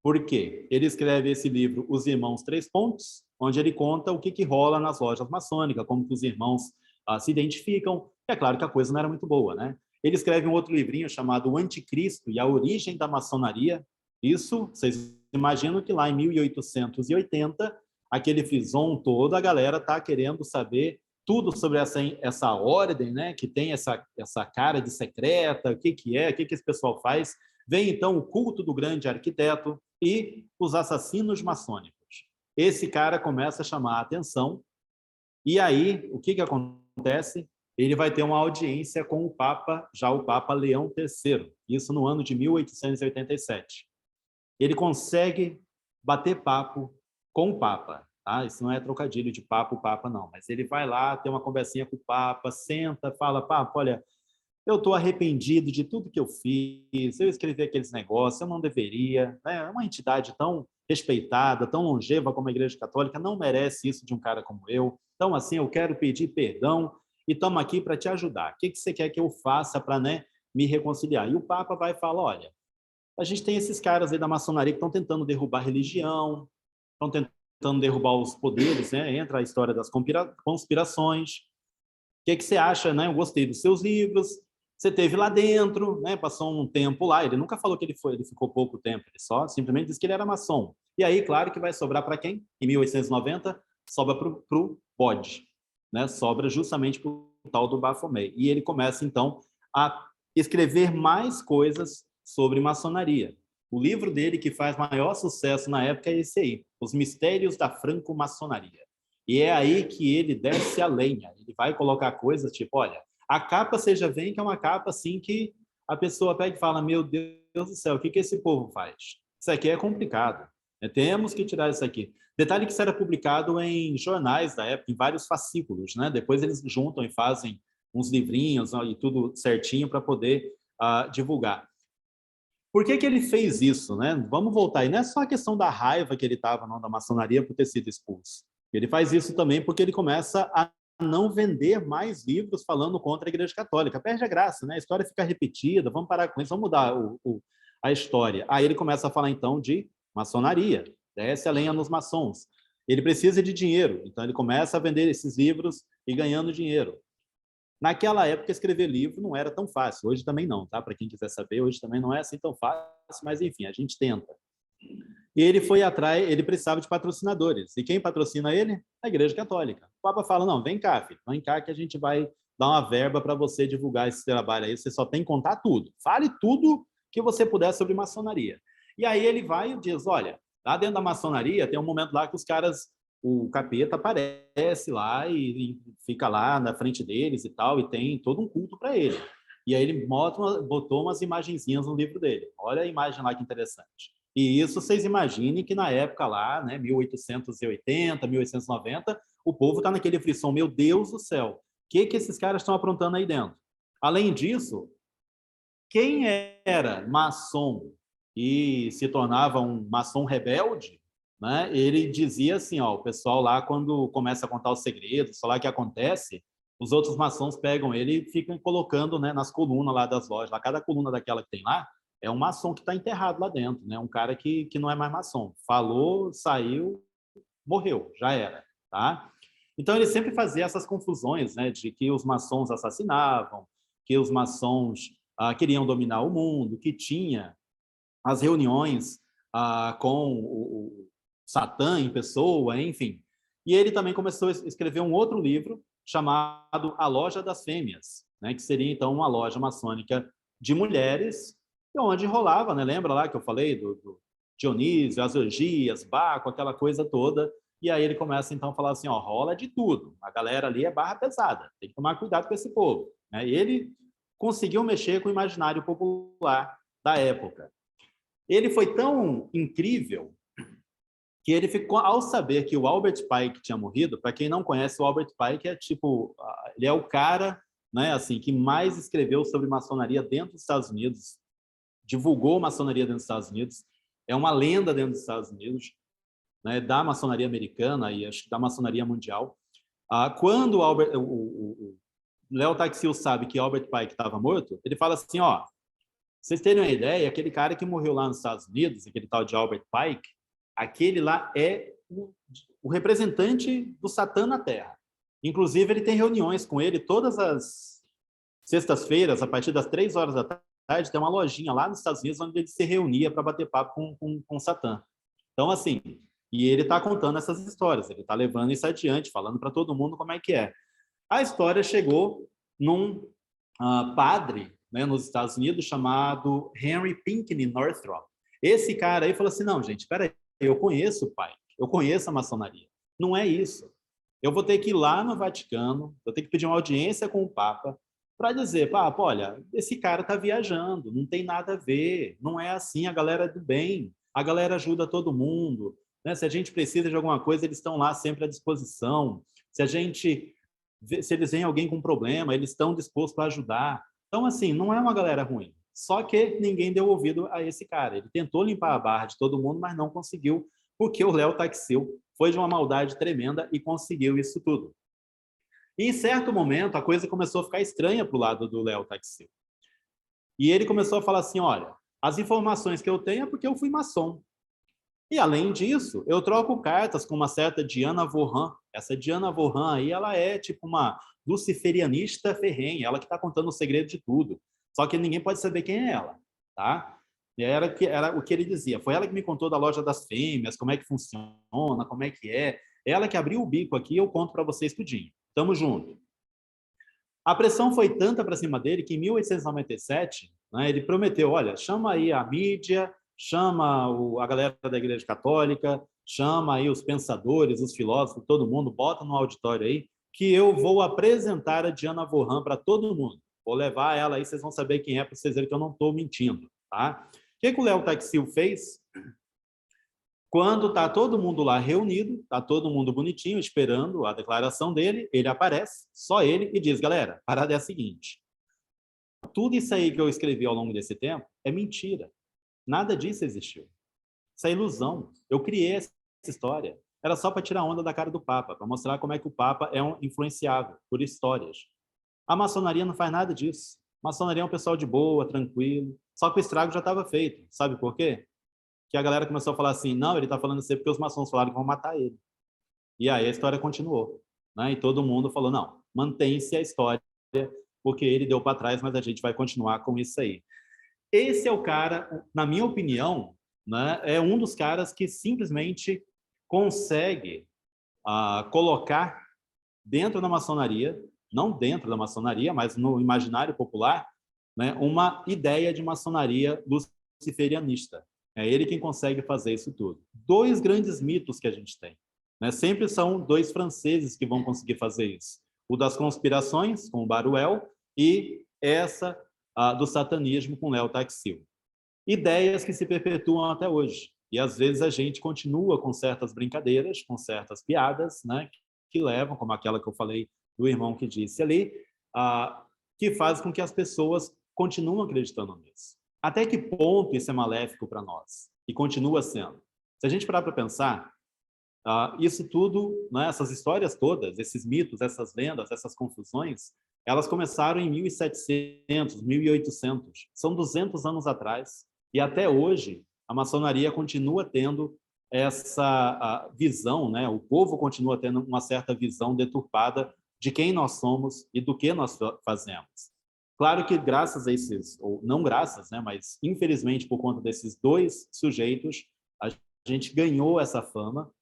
S3: Por quê? Ele escreve esse livro, Os Irmãos 3 Pontos, onde ele conta o que rola nas lojas maçônicas, como que os irmãos se identificam. É claro que a coisa não era muito boa, né? Ele escreve um outro livrinho chamado O Anticristo e a Origem da Maçonaria. Isso, vocês imaginam que lá em 1880, aquele frisson todo, a galera está querendo saber tudo sobre essa ordem, né, que tem essa cara de secreta, o que é, o que esse pessoal faz. Vem, então, o culto do grande arquiteto e os assassinos maçônicos. Esse cara começa a chamar a atenção, e aí, o que acontece? Ele vai ter uma audiência com o Papa, já o Papa Leão III, isso no ano de 1887. Ele consegue bater papo com o Papa. Tá? Isso não é trocadilho de papo, Papa, não. Mas ele vai lá, tem uma conversinha com o Papa, senta, fala, Papa, olha, eu estou arrependido de tudo que eu fiz, eu escrevi aqueles negócios, eu não deveria. Né? Uma entidade tão respeitada, tão longeva como a Igreja Católica não merece isso de um cara como eu. Então, assim, eu quero pedir perdão e estamos aqui para te ajudar. O que você quer que eu faça para, né, me reconciliar? E o Papa vai falar, olha, a gente tem esses caras aí da maçonaria que estão tentando derrubar a religião, estão tentando derrubar os poderes, né? Entra a história das conspirações. O que você acha, né? Eu gostei dos seus livros, você teve lá dentro, né? Passou um tempo lá, ele nunca falou que ele ficou pouco tempo, ele só simplesmente disse que ele era maçom. E aí, claro que vai sobrar para quem? Em 1890, sobra para o Bode, né? Sobra justamente para o tal do Baphomet. E ele começa, então, a escrever mais coisas sobre maçonaria. O livro dele que faz maior sucesso na época é esse aí, Os Mistérios da Franco-Maçonaria. E é aí que ele desce a lenha. Ele vai colocar coisas tipo, olha, a capa você já vê que é uma capa assim que a pessoa pega e fala, meu Deus do céu, o que esse povo faz? Isso aqui é complicado. Temos que tirar isso aqui. Detalhe que isso era publicado em jornais da época, em vários fascículos, né? Depois eles juntam e fazem uns livrinhos e tudo certinho para poder divulgar. Por que ele fez isso, né? Vamos voltar. E não é só a questão da raiva que ele estava da maçonaria por ter sido expulso. Ele faz isso também porque ele começa a não vender mais livros falando contra a Igreja Católica. Perde a graça, né? A história fica repetida, vamos parar com isso, vamos mudar a história. Aí ele começa a falar, então, de maçonaria. Desce a lenha nos maçons. Ele precisa de dinheiro, então ele começa a vender esses livros e ganhando dinheiro. Naquela época, escrever livro não era tão fácil. Hoje também não, tá? Para quem quiser saber, hoje também não é assim tão fácil, mas enfim, a gente tenta. E ele foi atrás, ele precisava de patrocinadores. E quem patrocina ele? A Igreja Católica. O Papa fala, não, vem cá, filho, vem cá que a gente vai dar uma verba para você divulgar esse trabalho aí, você só tem que contar tudo. Fale tudo que você puder sobre maçonaria. E aí ele vai e diz, olha, lá dentro da maçonaria tem um momento lá que os caras, o capeta aparece lá e fica lá na frente deles e tal, e tem todo um culto para ele. E aí ele botou umas imagenzinhas no livro dele. Olha a imagem lá que interessante. E isso vocês imaginem que na época lá, né, 1880, 1890, o povo está naquele frisson, meu Deus do céu, o que esses caras estão aprontando aí dentro? Além disso, quem era maçom e se tornava um maçom rebelde, né, ele dizia assim, ó, o pessoal lá, quando começa a contar os segredos, falar o que acontece, os outros maçons pegam ele e ficam colocando, né, nas colunas lá das lojas. Lá, cada coluna daquela que tem lá, é um maçom que está enterrado lá dentro, né? Um cara que não é mais maçom. Falou, saiu, morreu, já era, tá? Então, ele sempre fazia essas confusões, né? De que os maçons assassinavam, que os maçons queriam dominar o mundo, que tinha as reuniões com o Satã em pessoa, enfim. E ele também começou a escrever um outro livro chamado A Loja das Fêmeas, né? Que seria, então, uma loja maçônica de mulheres, onde rolava, né? Lembra lá que eu falei do Dionísio, as orgias, Baco, aquela coisa toda. E aí ele começa, então, a falar assim, ó, rola de tudo. A galera ali é barra pesada, tem que tomar cuidado com esse povo. Né? E ele conseguiu mexer com o imaginário popular da época. Ele foi tão incrível que ele ficou, ao saber que o Albert Pike tinha morrido, para quem não conhece, o Albert Pike é tipo, ele é o cara, né, assim, que mais escreveu sobre maçonaria dentro dos Estados Unidos, divulgou maçonaria dentro dos Estados Unidos, é uma lenda dentro dos Estados Unidos, né, da maçonaria americana e acho que da maçonaria mundial. Quando o Léo Taxil sabe que Albert Pike estava morto, ele fala assim, ó, vocês terem uma ideia, aquele cara que morreu lá nos Estados Unidos, aquele tal de Albert Pike, aquele lá é o representante do Satã na Terra. Inclusive, ele tem reuniões com ele todas as sextas-feiras, a partir das 3 horas da tarde, tem uma lojinha lá nos Estados Unidos onde ele se reunia para bater papo com o Satã. Então, assim, E ele está contando essas histórias, ele está levando isso adiante, falando para todo mundo como é que é. A história chegou num padre, né, nos Estados Unidos chamado Henry Pinckney Northrop. Esse cara aí falou assim, não, gente, espera aí, eu conheço o pai, eu conheço a maçonaria. Não é isso. Eu vou ter que ir lá no Vaticano, vou ter que pedir uma audiência com o Papa para dizer, Papa, olha, esse cara está viajando, não tem nada a ver, não é assim, a galera é do bem, a galera ajuda todo mundo, né? Se a gente precisa de alguma coisa, eles estão lá sempre à disposição. Se eles veem alguém com problema, eles estão dispostos a ajudar. Então, assim, não é uma galera ruim. Só que ninguém deu ouvido a esse cara. Ele tentou limpar a barra de todo mundo, mas não conseguiu, porque o Léo Taxil foi de uma maldade tremenda e conseguiu isso tudo. E, em certo momento, a coisa começou a ficar estranha para o lado do Léo Taxil. E ele começou a falar assim, olha, as informações que eu tenho é porque eu fui maçom. E, além disso, eu troco cartas com uma certa Diana Vaughan. Essa Diana Vaughan aí, ela é tipo uma luciferianista ferrenha, ela que está contando o segredo de tudo. Só que ninguém pode saber quem é ela, tá? E era o que ele dizia. Foi ela que me contou da loja das fêmeas, como é que funciona, como é que é. Ela que abriu o bico aqui, eu conto para vocês tudinho. Tamo junto. A pressão foi tanta para cima dele que em 1897, né, ele prometeu, olha, chama aí a mídia, chama a galera da Igreja Católica, chama aí os pensadores, os filósofos, todo mundo, bota no auditório aí, que eu vou apresentar a Diana Vaughan para todo mundo. Vou levar ela aí, vocês vão saber quem é, para vocês verem que eu não estou mentindo. Tá? O que o Léo Taxil fez? Quando está todo mundo lá reunido, está todo mundo bonitinho, esperando a declaração dele, ele aparece, só ele, e diz, galera, a parada é a seguinte, tudo isso aí que eu escrevi ao longo desse tempo é mentira. Nada disso existiu. Isso é ilusão. Eu criei essa história. Era só para tirar onda da cara do Papa, para mostrar como é que o Papa é influenciável por histórias. A maçonaria não faz nada disso. A maçonaria é um pessoal de boa, tranquilo. Só que o estrago já estava feito. Sabe por quê? Que a galera começou a falar assim, não, ele está falando isso porque os maçons falaram que vão matar ele. E aí a história continuou. Né? E todo mundo falou, não, mantém-se a história, porque ele deu para trás, mas a gente vai continuar com isso aí. Esse é o cara, na minha opinião, né, é um dos caras que simplesmente consegue colocar dentro da maçonaria, não dentro da maçonaria, mas no imaginário popular, né, uma ideia de maçonaria luciferianista. É ele quem consegue fazer isso tudo. Dois grandes mitos que a gente tem. Né? Sempre são dois franceses que vão conseguir fazer isso. O das conspirações, com o Baruel, e essa do satanismo, com Léo Taxil. Ideias que se perpetuam até hoje. E, às vezes, a gente continua com certas brincadeiras, com certas piadas, né, que levam, como aquela que eu falei do irmão que disse ali, que faz com que as pessoas continuem acreditando nisso. Até que ponto isso é maléfico para nós? E continua sendo. Se a gente parar para pensar, isso tudo, né, essas histórias todas, esses mitos, essas lendas, essas confusões, elas começaram em 1700, 1800. São 200 anos atrás. E até hoje, a maçonaria continua tendo essa visão, né? O povo continua tendo uma certa visão deturpada de quem nós somos e do que nós fazemos. Claro que graças a esses, ou não graças, né, mas infelizmente por conta desses dois sujeitos, a gente ganhou essa fama.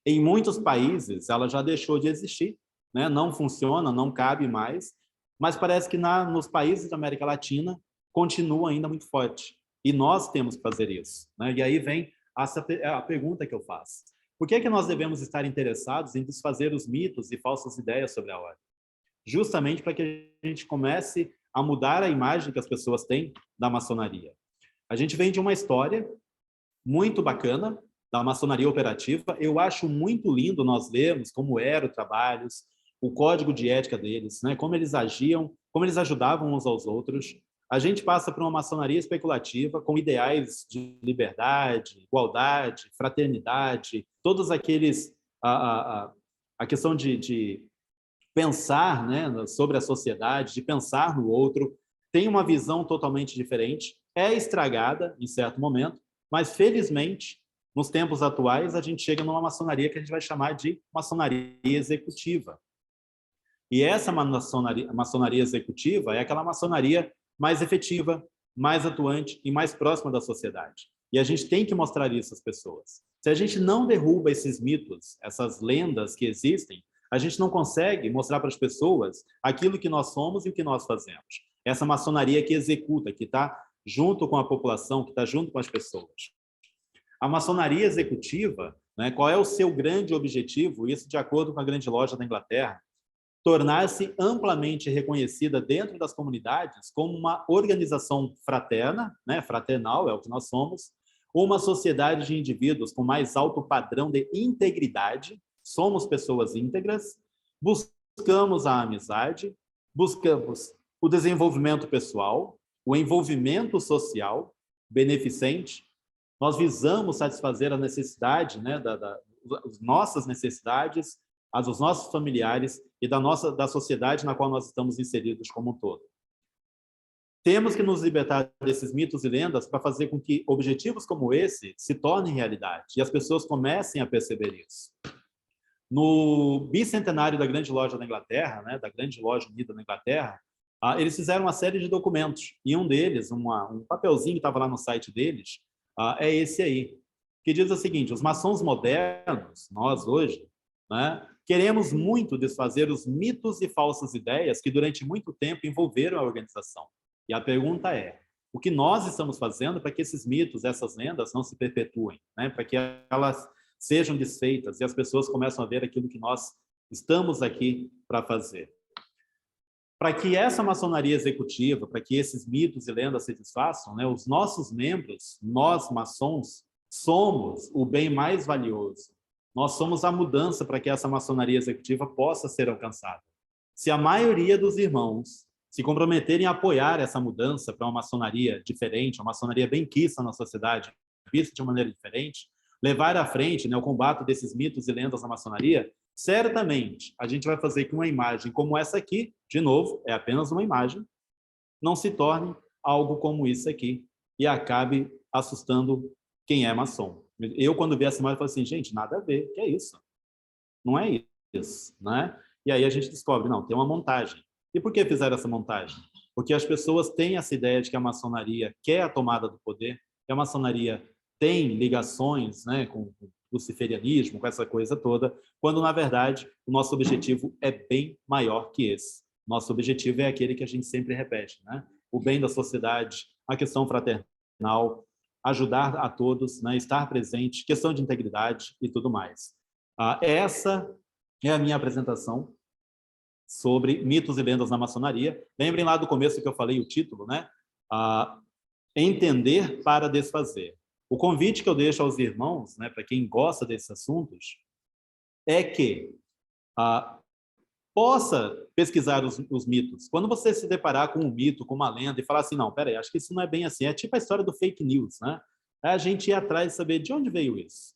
S3: Em muitos países ela já deixou de existir, né? Não funciona, não cabe mais, mas parece que nos países da América Latina continua ainda muito forte. E nós temos que fazer isso. Né? E aí vem a pergunta que eu faço. Por que nós devemos estar interessados em desfazer os mitos e falsas ideias sobre a ordem? Justamente para que a gente comece a mudar a imagem que as pessoas têm da maçonaria. A gente vem de uma história muito bacana da maçonaria operativa. Eu acho muito lindo nós lermos como eram os trabalhos, o código de ética deles, né? Como eles agiam, como eles ajudavam uns aos outros. A gente passa por uma maçonaria especulativa com ideais de liberdade, igualdade, fraternidade, todos aqueles... A questão de pensar, né, sobre a sociedade, de pensar no outro, tem uma visão totalmente diferente, é estragada em certo momento, mas felizmente, nos tempos atuais, a gente chega numa maçonaria que a gente vai chamar de maçonaria executiva. E essa maçonaria executiva é aquela maçonaria mais efetiva, mais atuante e mais próxima da sociedade. E a gente tem que mostrar isso às pessoas. Se a gente não derruba esses mitos, essas lendas que existem, a gente não consegue mostrar para as pessoas aquilo que nós somos e o que nós fazemos. Essa maçonaria que executa, que está junto com a população, que está junto com as pessoas. A maçonaria executiva, né, qual é o seu grande objetivo? Isso de acordo com a Grande Loja da Inglaterra, tornar-se amplamente reconhecida dentro das comunidades como uma organização fraterna, né, fraternal, é o que nós somos, uma sociedade de indivíduos com mais alto padrão de integridade, somos pessoas íntegras, buscamos a amizade, buscamos o desenvolvimento pessoal, o envolvimento social, beneficente, nós visamos satisfazer a necessidade, né, as nossas necessidades, as dos nossos familiares e da sociedade na qual nós estamos inseridos como um todo. Temos que nos libertar desses mitos e lendas para fazer com que objetivos como esse se tornem realidade e as pessoas comecem a perceber isso. No bicentenário da Grande Loja da Inglaterra, né, da Grande Loja Unida da Inglaterra, eles fizeram uma série de documentos e um deles, um papelzinho que estava lá no site deles, é esse aí, que diz o seguinte: os maçons modernos, nós hoje, né, queremos muito desfazer os mitos e falsas ideias que durante muito tempo envolveram a organização. E a pergunta é, o que nós estamos fazendo para que esses mitos, essas lendas não se perpetuem, né, para que elas sejam desfeitas e as pessoas começam a ver aquilo que nós estamos aqui para fazer. Para que essa maçonaria executiva, para que esses mitos e lendas se desfaçam, né, os nossos membros, nós maçons, somos o bem mais valioso. Nós somos a mudança para que essa maçonaria executiva possa ser alcançada. Se a maioria dos irmãos se comprometerem a apoiar essa mudança para uma maçonaria diferente, uma maçonaria bem quista na sociedade, vista de uma maneira diferente, levar à frente, né, o combate desses mitos e lendas na maçonaria, certamente a gente vai fazer que uma imagem como essa aqui, de novo, é apenas uma imagem, não se torne algo como isso aqui e acabe assustando quem é maçom. Eu, quando vi essa imagem, falei assim, gente, nada a ver, que é isso? Não é isso, né? E aí a gente descobre, não, tem uma montagem. E por que fizeram essa montagem? Porque as pessoas têm essa ideia de que a maçonaria quer a tomada do poder, que a maçonaria tem ligações, né, com o luciferianismo, com essa coisa toda, quando, na verdade, o nosso objetivo é bem maior que esse. Nosso objetivo é aquele que a gente sempre repete, né? O bem da sociedade, a questão fraternal, ajudar a todos, né, estar presente, questão de integridade e tudo mais. Essa é a minha apresentação sobre mitos e lendas na maçonaria. Lembrem lá do começo que eu falei o título, né? Entender para desfazer. O convite que eu deixo aos irmãos, né, para quem gosta desses assuntos, é que possa pesquisar os mitos. Quando você se deparar com um mito, com uma lenda, e falar assim, não, peraí, acho que isso não é bem assim. É tipo a história do fake news, né? É a gente ir atrás e saber de onde veio isso.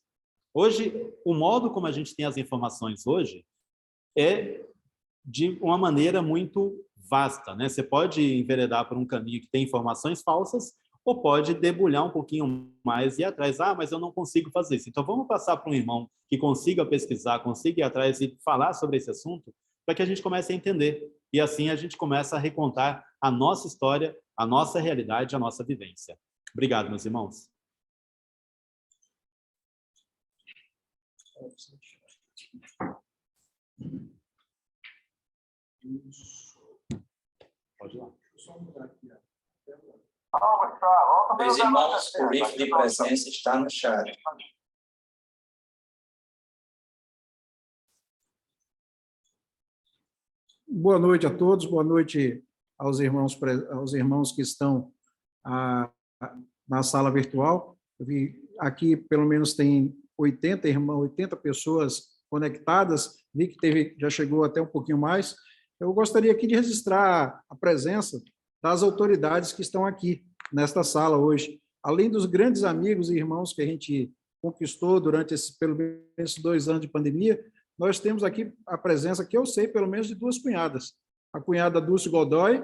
S3: Hoje, o modo como a gente tem as informações hoje é de uma maneira muito vasta, né? Você pode enveredar por um caminho que tem informações falsas ou pode debulhar um pouquinho mais e ir atrás. Mas eu não consigo fazer isso. Então, vamos passar para um irmão que consiga pesquisar, consiga ir atrás e falar sobre esse assunto, para que a gente comece a entender. E assim a gente começa a recontar a nossa história, a nossa realidade, a nossa vivência. Obrigado, meus irmãos. Pode ir lá.
S4: Meus irmãos, o link de presença está no chat.
S2: Boa noite a todos, boa noite aos irmãos que estão na sala virtual. Eu vi aqui, pelo menos, tem 80 pessoas conectadas, vi que já chegou até um pouquinho mais. Eu gostaria aqui de registrar a presença das autoridades que estão aqui nesta sala hoje, além dos grandes amigos e irmãos que a gente conquistou durante pelo menos 2 anos de pandemia. Nós temos aqui a presença, que eu sei, pelo menos de 2 cunhadas. A cunhada Dulce Godoy,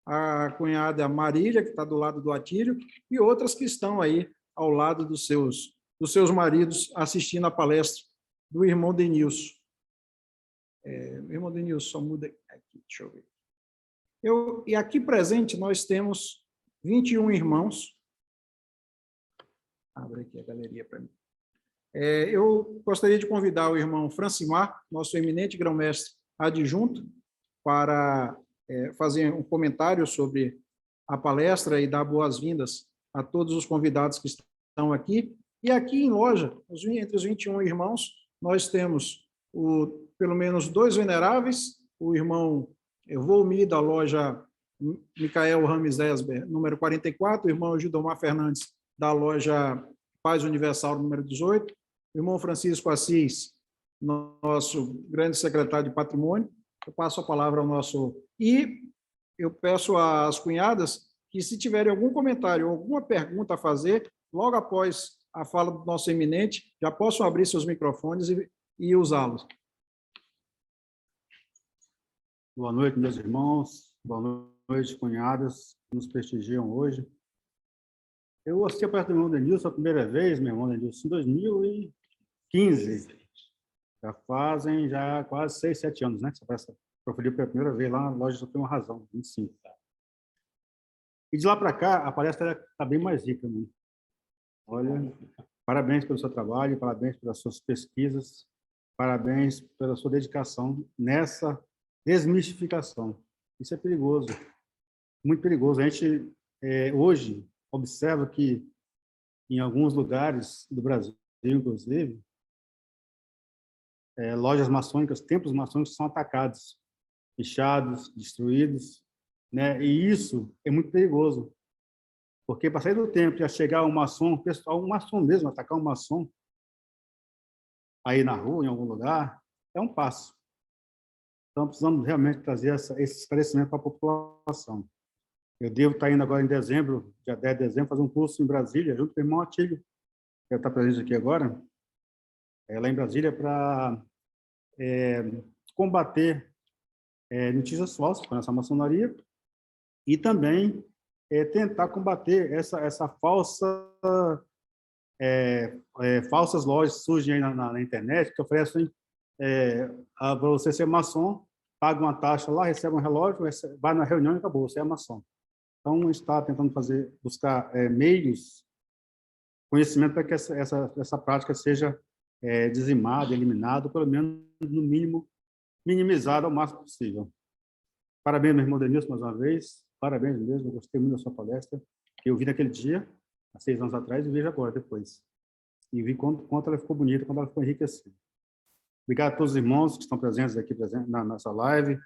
S2: a cunhada Marília, que está do lado do Atílio, e outras que estão aí ao lado dos seus maridos, assistindo a palestra do irmão Denilson. Irmão Denilson, só muda aqui, deixa eu ver. E aqui presente nós temos 21 irmãos. Abre aqui a galeria para mim.
S5: Eu gostaria de convidar o irmão Francimar, nosso eminente grão-mestre adjunto, para fazer um comentário sobre a palestra e dar boas-vindas a todos os convidados que estão aqui. E aqui em loja, entre os 21 irmãos, nós temos pelo menos 2 veneráveis, o irmão Volmi, da loja Micael Rames Esber, número 44, o irmão Gildomar Fernandes, da loja Paz Universal, número 18, o irmão Francisco Assis, nosso grande secretário de patrimônio. Eu passo a palavra ao nosso... E eu peço às cunhadas que, se tiverem algum comentário, alguma pergunta a fazer, logo após a fala do nosso eminente, já possam abrir seus microfones e usá-los.
S6: Boa noite, meus irmãos. Boa noite, cunhadas, que nos prestigiam hoje. Eu assisti a palestra do irmão Denilson a primeira vez, meu irmão Denilson, em 2015. Já fazem quase 6, 7 anos, né? Essa palestra proferiu pela primeira vez lá na loja Só Tem Uma Razão, 25. E de lá para cá, a palestra está bem mais rica, né? Olha, parabéns pelo seu trabalho, parabéns pelas suas pesquisas, parabéns pela sua dedicação nessa desmistificação. Isso é perigoso, muito perigoso. A gente, hoje, observa que, em alguns lugares do Brasil, inclusive, lojas maçônicas, templos maçônicos são atacados, fechados, destruídos, né? E isso é muito perigoso, porque para sair do templo e chegar um maçom, um maçom mesmo, atacar um maçom aí na rua, em algum lugar, é um passo. Então, precisamos realmente trazer esse esclarecimento para a população. Eu devo estar indo agora em dezembro, dia 10 de dezembro, fazer um curso em Brasília, junto com o irmão Atílio, que está presente aqui agora, lá em Brasília, para combater notícias falsas com essa maçonaria e também tentar combater essa falsas lojas que surgem aí na internet, que oferecem para você ser maçom, paga uma taxa lá, recebe um relógio, vai na reunião e acabou, você é maçom. Então, a gente está tentando buscar meios, conhecimento para que essa prática seja dizimada, eliminada, ou pelo menos, no mínimo, minimizada ao máximo possível. Parabéns, meu irmão Denilson, mais uma vez. Parabéns mesmo, eu gostei muito da sua palestra. Eu vi naquele dia, há 6 anos atrás, e vejo agora, depois. E vi quanto ela ficou bonita, quanto ela ficou enriquecida. Obrigado a todos os irmãos que estão presentes aqui na nossa live,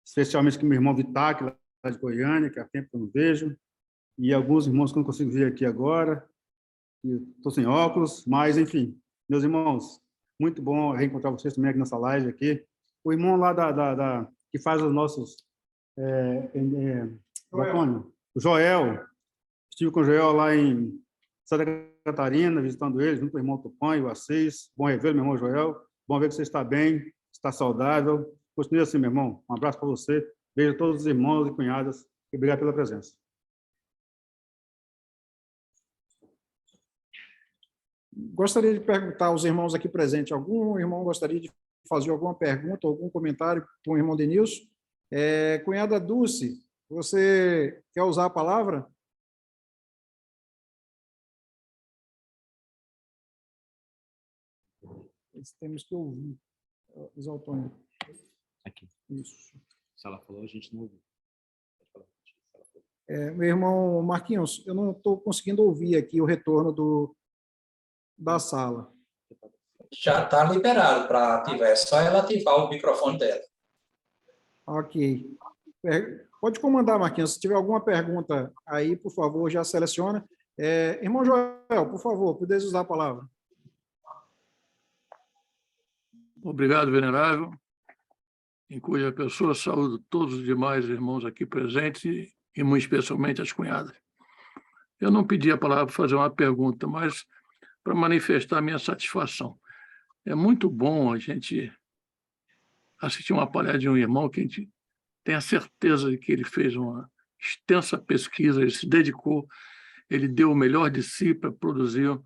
S6: especialmente aqui meu irmão Vitac, lá de Goiânia, que há tempo que eu não vejo, e alguns irmãos que eu não consigo ver aqui agora. Estou sem óculos, mas, enfim, meus irmãos, muito bom reencontrar vocês também aqui nessa live aqui. O irmão lá que faz os nossos... o Joel. Estive com o Joel lá em Santa Catarina, visitando ele, junto com o irmão Tupã e o Assis. Bom revê-lo, meu irmão Joel. Bom ver que você está bem, está saudável. Continue assim, meu irmão. Um abraço para você. Beijo a todos os irmãos e cunhadas. E obrigado pela presença.
S5: Gostaria de perguntar aos irmãos aqui presentes, algum irmão gostaria de fazer alguma pergunta, algum comentário com o irmão Denilson? Cunhada Dulce, você quer usar a palavra? Temos que ouvir. Exaltônio.
S3: Aqui.
S5: Isso.
S3: Se ela falou, a gente não ouviu.
S5: Meu irmão Marquinhos, eu não estou conseguindo ouvir aqui o retorno da sala.
S4: Já está liberado para ativar, é só ela ativar o microfone dela.
S5: Ok. Pode comandar, Marquinhos. Se tiver alguma pergunta aí, por favor, já seleciona. Irmão Joel, por favor, podeis usar a palavra.
S7: Obrigado, venerável, em cuja pessoa saúdo todos os demais irmãos aqui presentes e muito especialmente as cunhadas. Eu não pedi a palavra para fazer uma pergunta, mas para manifestar a minha satisfação. É muito bom a gente assistir uma palestra de um irmão que a gente tem a certeza de que ele fez uma extensa pesquisa, ele se dedicou, ele deu o melhor de si para produzir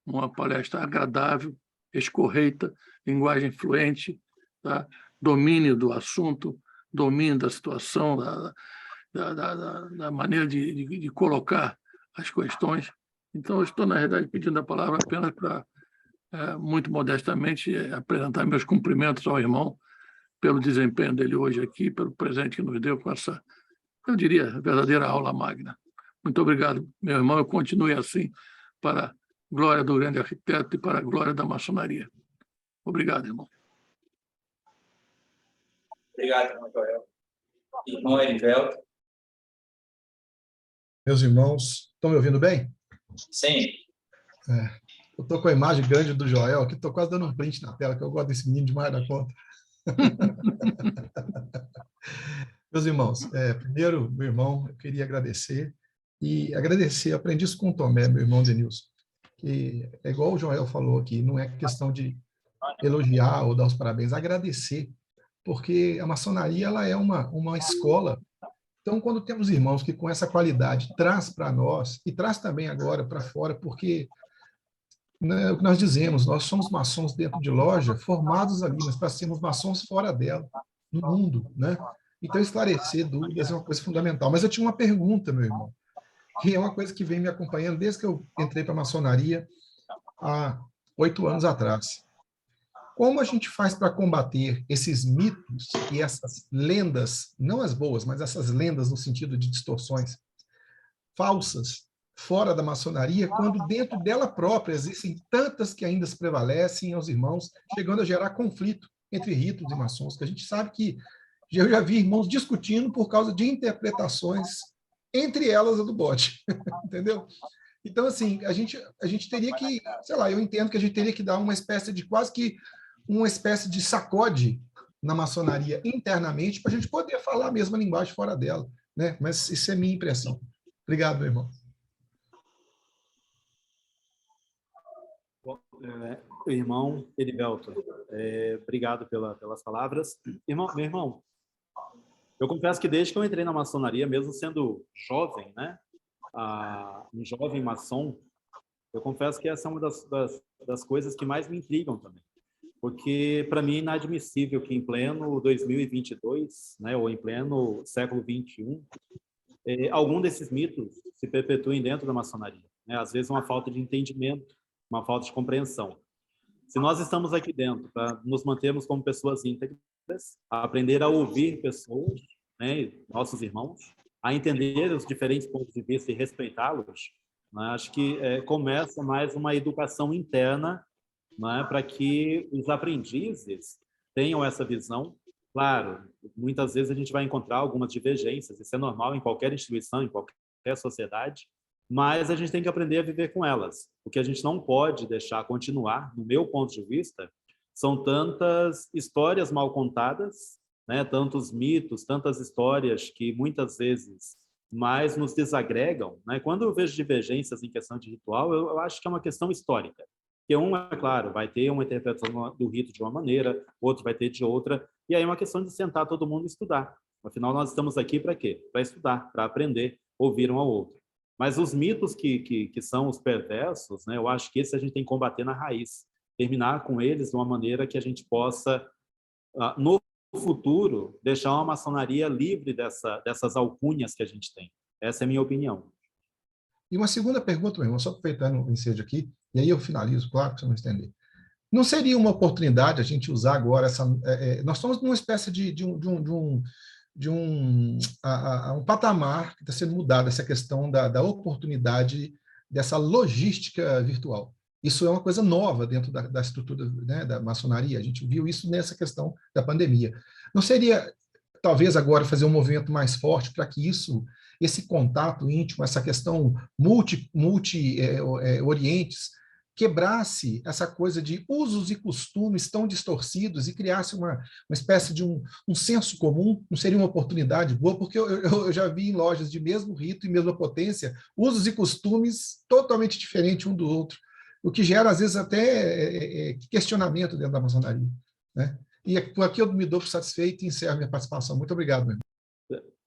S7: uma palestra agradável, escorreita, linguagem fluente, tá? Domínio do assunto, domínio da situação, da maneira de colocar as questões. Então, eu estou, na realidade, pedindo a palavra apenas para muito modestamente, apresentar meus cumprimentos ao irmão pelo desempenho dele hoje aqui, pelo presente que nos deu com essa, eu diria, verdadeira aula magna. Muito obrigado, meu irmão. Eu continue assim para a glória do grande arquiteto e para a glória da maçonaria. Obrigado, irmão.
S4: Obrigado, irmão Joel. Irmão Erivelto.
S8: Meus irmãos, estão me ouvindo bem?
S4: Sim.
S8: Eu estou com a imagem grande do Joel, que estou quase dando um print na tela, que eu gosto desse menino demais da conta. Meus irmãos, primeiro, meu irmão, eu queria agradecer, aprendi isso com o Tomé, meu irmão Denilson, que é igual o Joel falou aqui, não é questão de elogiar ou dar os parabéns, agradecer, porque a maçonaria ela é uma escola. Então, quando temos irmãos que com essa qualidade traz para nós, e traz também agora para fora, porque né, o que nós dizemos, nós somos maçons dentro de loja, formados ali, mas para sermos maçons fora dela, no mundo, né? Então, esclarecer dúvidas é uma coisa fundamental. Mas eu tinha uma pergunta, meu irmão, que é uma coisa que vem me acompanhando desde que eu entrei para a maçonaria há 8 anos atrás. Como a gente faz para combater esses mitos e essas lendas, não as boas, mas essas lendas no sentido de distorções falsas, fora da maçonaria, quando dentro dela própria existem tantas que ainda se prevalecem aos irmãos, chegando a gerar conflito entre ritos e maçons, que a gente sabe que eu já vi irmãos discutindo por causa de interpretações, entre elas a do bode, entendeu? Então, assim, a gente teria que, sei lá, eu entendo que a gente teria que dar uma espécie de, quase que uma espécie de sacode na maçonaria internamente, para a gente poder falar a mesma linguagem fora dela, né? Mas isso é minha impressão. Obrigado, meu irmão.
S3: Irmão Erivelto, obrigado pelas palavras. Meu irmão, eu confesso que desde que eu entrei na maçonaria, mesmo sendo jovem, né, um jovem maçom, eu confesso que essa é uma das coisas que mais me intrigam também. Porque, para mim, é inadmissível que em pleno 2022, né, ou em pleno século XXI, algum desses mitos se perpetuem dentro da maçonaria. Né? Às vezes, uma falta de entendimento, uma falta de compreensão. Se nós estamos aqui dentro para nos mantermos como pessoas íntegras, a aprender a ouvir pessoas, né, nossos irmãos, a entender os diferentes pontos de vista e respeitá-los, né, acho que começa mais uma educação interna, né, para que os aprendizes tenham essa visão. Claro, muitas vezes a gente vai encontrar algumas divergências, isso é normal em qualquer instituição, em qualquer sociedade, mas a gente tem que aprender a viver com elas. O que a gente não pode deixar continuar, no meu ponto de vista, são tantas histórias mal contadas, né? Tantos mitos, tantas histórias que muitas vezes mais nos desagregam. Né? Quando eu vejo divergências em questão de ritual, eu acho que é uma questão histórica. Porque um, é claro, vai ter uma interpretação do rito de uma maneira, outro vai ter de outra, e aí é uma questão de sentar todo mundo e estudar. Afinal, nós estamos aqui para quê? Para estudar, para aprender, ouvir um ao outro. Mas os mitos que são os perversos, né, eu acho que esse a gente tem que combater na raiz, terminar com eles de uma maneira que a gente possa, no futuro, deixar uma maçonaria livre dessas alcunhas que a gente tem. Essa é a minha opinião.
S8: E uma segunda pergunta, meu irmão, só aproveitando o ensejo aqui, e aí eu finalizo, claro, para você não estender. Não seria uma oportunidade a gente usar agora essa... nós estamos numa espécie de um patamar que está sendo mudado, essa questão da oportunidade dessa logística virtual. Isso é uma coisa nova dentro da estrutura, né, da maçonaria. A gente viu isso nessa questão da pandemia. Não seria, talvez, agora fazer um movimento mais forte para que esse contato íntimo, essa questão orientes, quebrasse essa coisa de usos e costumes tão distorcidos e criasse uma espécie de um senso comum? Não seria uma oportunidade boa? Porque eu já vi em lojas de mesmo rito e mesma potência, usos e costumes totalmente diferentes um do outro, o que gera, às vezes, até questionamento dentro da maçonaria. Né? E por aqui eu me dou por satisfeito e encerro minha participação. Muito obrigado, meu irmão.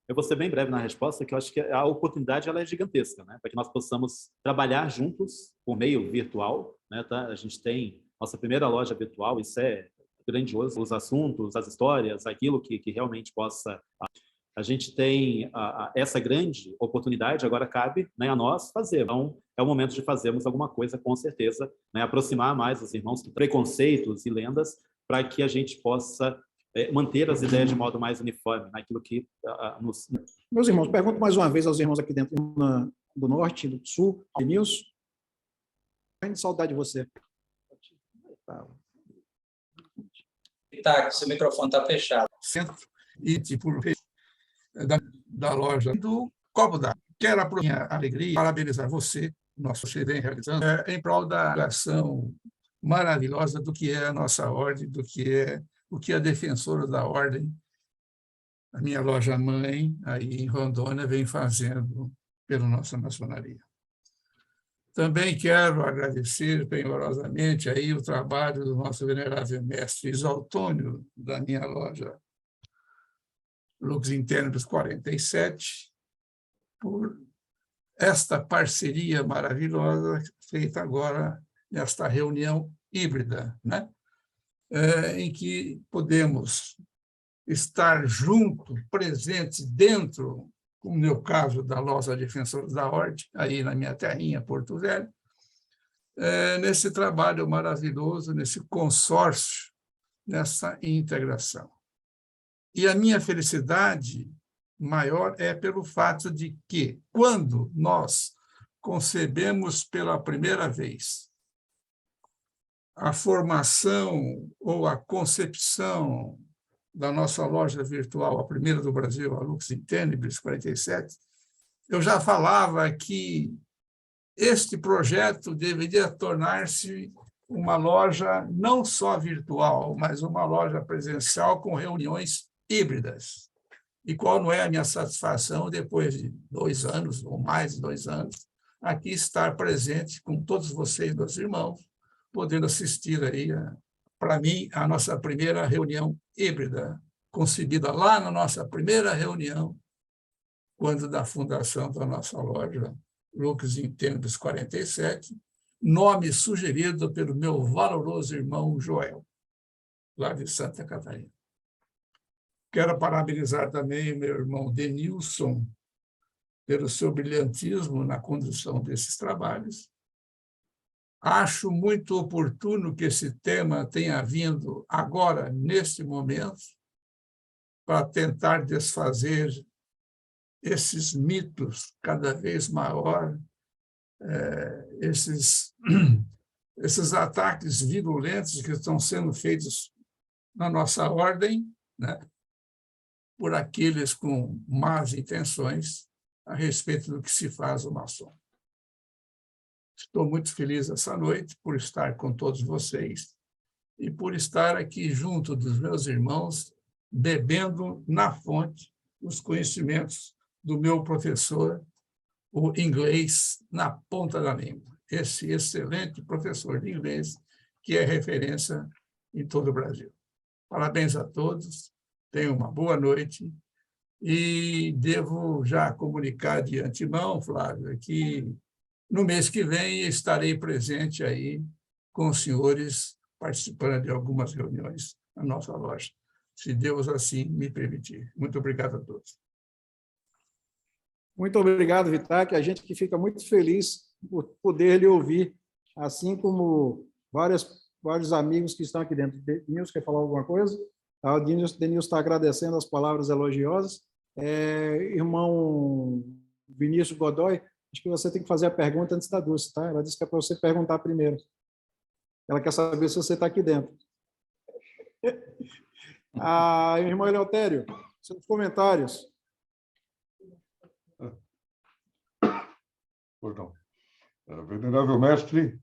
S3: Eu vou ser bem breve na resposta, que eu acho que a oportunidade ela é gigantesca, né? Para que nós possamos trabalhar juntos por meio virtual. Né? Tá? A gente tem nossa primeira loja virtual, isso é grandioso. Os assuntos, as histórias, aquilo que realmente possa a gente tem essa grande oportunidade, agora cabe, né, a nós fazer. Então, é o momento de fazermos alguma coisa, com certeza, né, aproximar mais os irmãos de preconceitos e lendas, para que a gente possa manter as ideias de modo mais uniforme, naquilo que nos...
S5: Meus irmãos, pergunto mais uma vez aos irmãos aqui dentro do Norte, do Sul, Denilson. Saudade de você.
S4: Tá, seu microfone está fechado.
S9: Centro e tipo da loja do Copo d'Água. Quero a minha alegria parabenizar você, nosso chefe vem realizando, em prol da ação maravilhosa do que é a nossa ordem, do que é o que a defensora da ordem, a minha loja mãe, aí em Rondônia, vem fazendo pela nossa maçonaria. Também quero agradecer penhorosamente aí o trabalho do nosso venerável mestre Isaltônio, da minha loja Lux Internibus 47, por esta parceria maravilhosa feita agora nesta reunião híbrida, né? Em que podemos estar junto, presentes dentro, como no meu caso, da Loja Defensores da Ordem, aí na minha terrinha, Porto Velho, nesse trabalho maravilhoso, nesse consórcio, nessa integração. E a minha felicidade maior é pelo fato de que, quando nós concebemos pela primeira vez a formação ou a concepção da nossa loja virtual, a primeira do Brasil, a Lux Internibus 47, eu já falava que este projeto deveria tornar-se uma loja não só virtual, mas uma loja presencial com reuniões híbridas. E qual não é a minha satisfação, depois de 2 anos, ou mais de 2 anos, aqui estar presente com todos vocês, meus irmãos, podendo assistir aí, para mim, a nossa primeira reunião híbrida, concebida lá na nossa primeira reunião, quando da fundação da nossa loja Lux Internibus 47, nome sugerido pelo meu valoroso irmão Joel, lá de Santa Catarina. Quero parabenizar também o meu irmão Denilson pelo seu brilhantismo na condução desses trabalhos. Acho muito oportuno que esse tema tenha vindo agora, neste momento, para tentar desfazer esses mitos cada vez maior, esses ataques virulentos que estão sendo feitos na nossa ordem, né, por aqueles com más intenções a respeito do que se faz o maçom. Estou muito feliz essa noite por estar com todos vocês e por estar aqui junto dos meus irmãos, bebendo na fonte os conhecimentos do meu professor, o inglês na ponta da língua. Esse excelente professor de inglês que é referência em todo o Brasil. Parabéns a todos, tenham uma boa noite e devo já comunicar de antemão, Flávio, que no mês que vem estarei presente aí com os senhores participando de algumas reuniões na nossa loja, se Deus assim me permitir. Muito obrigado a todos.
S5: Muito obrigado, Vitac. A gente que fica muito feliz por poder lhe ouvir, assim como vários amigos que estão aqui dentro. Denilson, quer falar alguma coisa? O Denilson está agradecendo as palavras elogiosas. Irmão Vinícius Godoy, acho que você tem que fazer a pergunta antes da Dulce, tá? Ela disse que é para você perguntar primeiro. Ela quer saber se você está aqui dentro. Irmão Eleutério, seus comentários.
S10: Perdão. Venerável mestre,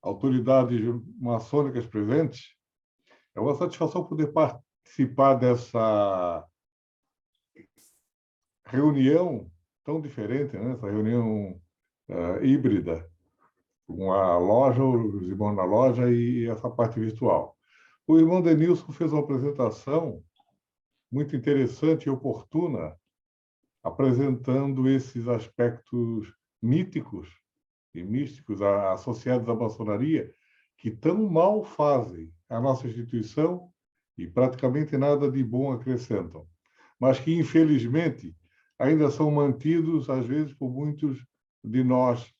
S10: autoridades maçônicas presentes, é uma satisfação poder participar dessa reunião tão diferente, né? Essa reunião híbrida, com a loja, os irmãos na loja e essa parte virtual. O irmão Denilson fez uma apresentação muito interessante e oportuna, apresentando esses aspectos míticos e místicos associados à maçonaria, que tão mal fazem a nossa instituição e praticamente nada de bom acrescentam. mas que, infelizmente, ainda são mantidos, às vezes, por muitos de nós,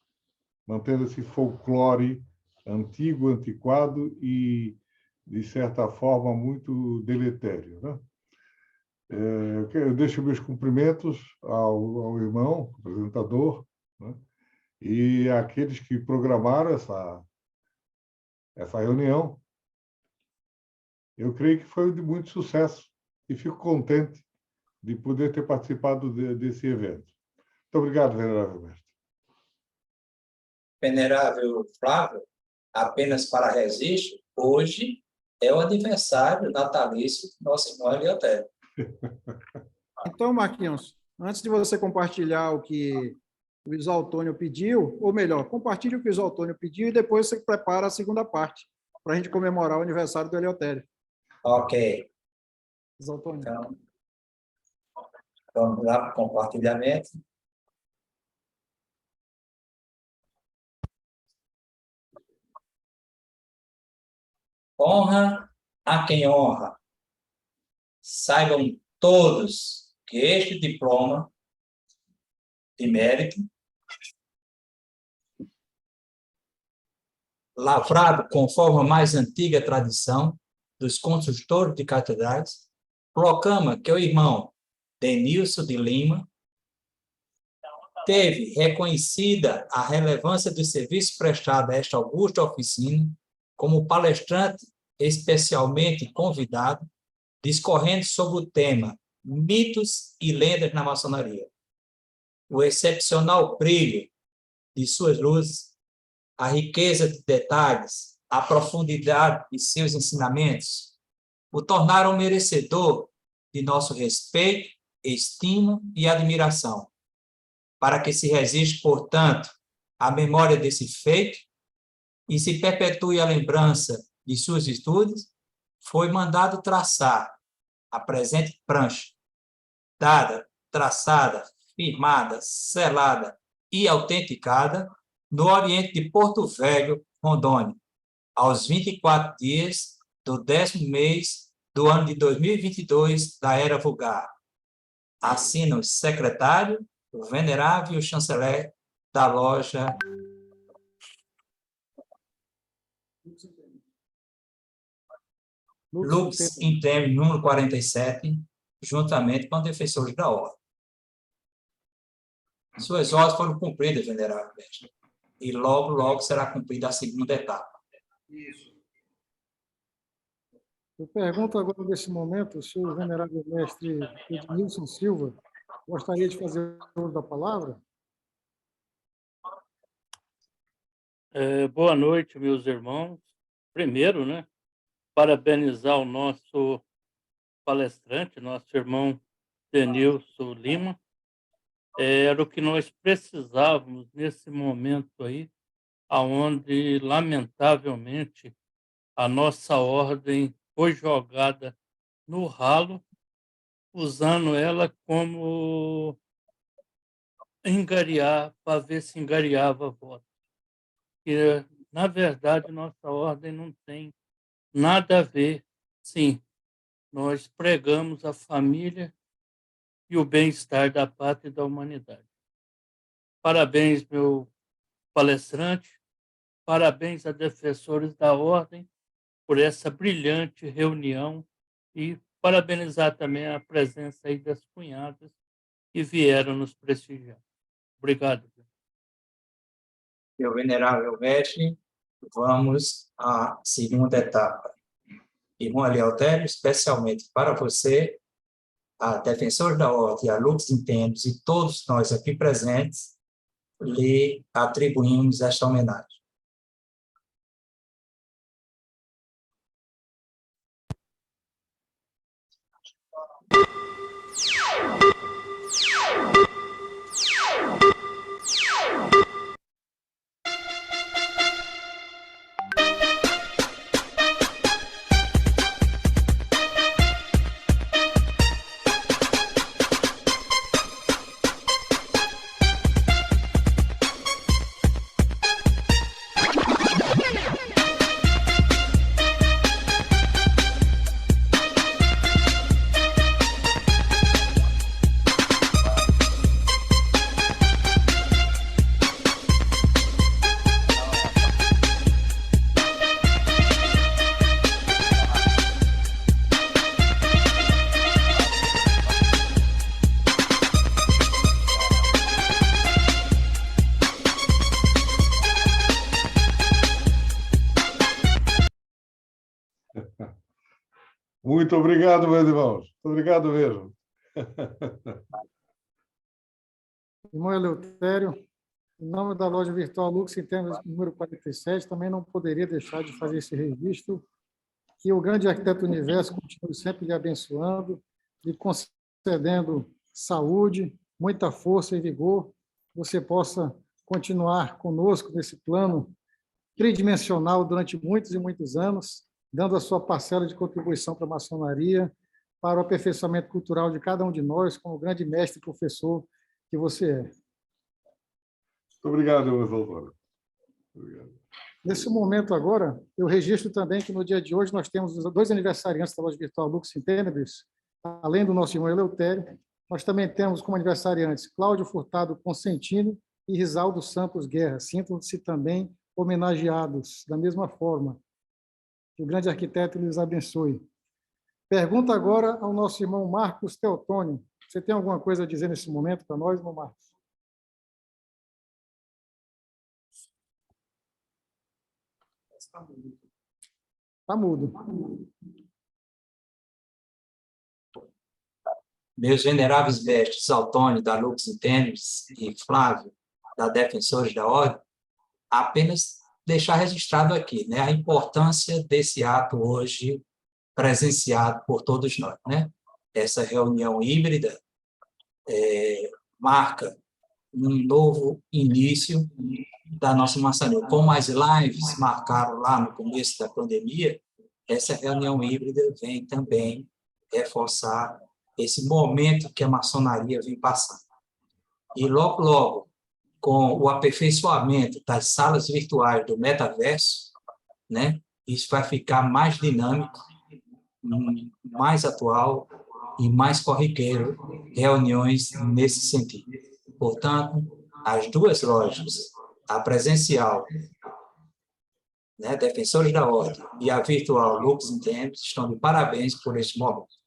S10: mantendo esse folclore antigo, antiquado e, de certa forma, muito deletério, né? Eu deixo meus cumprimentos ao irmão, apresentador, né? E àqueles que programaram essa reunião. Eu creio que foi de muito sucesso e fico contente de poder ter participado desse evento. Muito obrigado, venerável mestre.
S4: Venerável Flávio, apenas para registro, hoje é o aniversário natalício do nosso irmão Eleutério.
S5: Então, Marquinhos, antes de você compartilhar o que o Isauntônio pediu, ou melhor, compartilhe o que o Isauntônio pediu e depois você prepara a segunda parte, para a gente comemorar o aniversário do Eleutério.
S4: Ok.
S5: Isauntônio.
S4: Então, vamos lá para o compartilhamento. Honra a quem honra. Saibam todos que este diploma de mérito, lavrado conforme a mais antiga tradição dos construtores de catedrais, proclama que o irmão Denilson de Lima teve reconhecida a relevância do serviço prestado a esta augusta oficina como palestrante especialmente convidado, discorrendo sobre o tema Mitos e Lendas na Maçonaria. O excepcional brilho de suas luzes, a riqueza de detalhes, a profundidade de seus ensinamentos o tornaram merecedor de nosso respeito, estima e admiração. Para que se resiste, portanto, à memória desse feito e se perpetue a lembrança de suas virtudes, foi mandado traçar a presente prancha, dada, traçada, firmada, selada e autenticada no Oriente de Porto Velho, Rondônia, aos 24 dias do 10º mês do ano de 2022 da Era Vulgar. Assina o secretário, o venerável chanceler da loja Lux Interne número 47, juntamente com defensores da ordem. Suas ordens foram cumpridas, venerável mestre, e logo, logo será cumprida a segunda etapa.
S5: Isso.
S2: Eu pergunto agora, nesse momento, se o venerável mestre Edmilson Silva gostaria de fazer uso da palavra.
S11: Boa noite, meus irmãos. Primeiro, parabenizar o nosso palestrante, nosso irmão Denilson Lima. Era o que nós precisávamos nesse momento aí, onde, lamentavelmente, a nossa ordem foi jogada no ralo, usando ela como engariar, para ver se engariava voto. Que, na verdade, nossa ordem não tem nada a ver. Sim, nós pregamos a família e o bem-estar da pátria e da humanidade. Parabéns, meu palestrante, parabéns a defensores da ordem por essa brilhante reunião e parabenizar também a presença aí das cunhadas que vieram nos prestigiar. Obrigado.
S4: Meu venerável mestre, vamos à segunda etapa. Irmão Eleutério, especialmente para você, a defensor da ordem, a Lux Intendos e todos nós aqui presentes, lhe atribuímos esta homenagem.
S10: Muito obrigado, meus irmãos. Muito obrigado mesmo.
S2: Irmão Eleutério, em nome da loja virtual Lux Internos, número 47, também não poderia deixar de fazer esse registro. Que o grande arquiteto do universo continue sempre lhe abençoando, lhe concedendo saúde, muita força e vigor, você possa continuar conosco nesse plano tridimensional durante muitos e muitos anos, dando a sua parcela de contribuição para a maçonaria, para o aperfeiçoamento cultural de cada um de nós, como grande mestre e professor que você é.
S10: Muito obrigado, meus doutores. Obrigado.
S2: Nesse momento agora, eu registro também que no dia de hoje nós temos os 2 aniversariantes da loja virtual Lux in Tenebris, além do nosso irmão Eleutério, nós também temos como aniversariantes Cláudio Furtado Consentino e Risaldo Santos Guerra. Sintam-se também homenageados da mesma forma. Que o grande arquiteto lhes abençoe. Pergunta agora ao nosso irmão Marcos Teotônio. Você tem alguma coisa a dizer nesse momento para nós, irmão Marcos? Está mudo.
S4: Meus veneráveis mestres Altônio, da Lux Intendes, e Flávio, da Defensores da Ordem, apenas deixar registrado aqui, né, a importância desse ato hoje presenciado por todos nós, né? Essa reunião híbrida marca um novo início da nossa maçonaria. Como as lives marcaram lá no começo da pandemia, essa reunião híbrida vem também reforçar esse momento que a maçonaria vem passando. E logo, logo, com o aperfeiçoamento das salas virtuais do metaverso, né, isso vai ficar mais dinâmico, mais atual e mais corriqueiro, reuniões nesse sentido. Portanto, as 2 lojas, a presencial, né, Defensores da Ordem, e a virtual Lux Intendes, estão de parabéns por esse momento.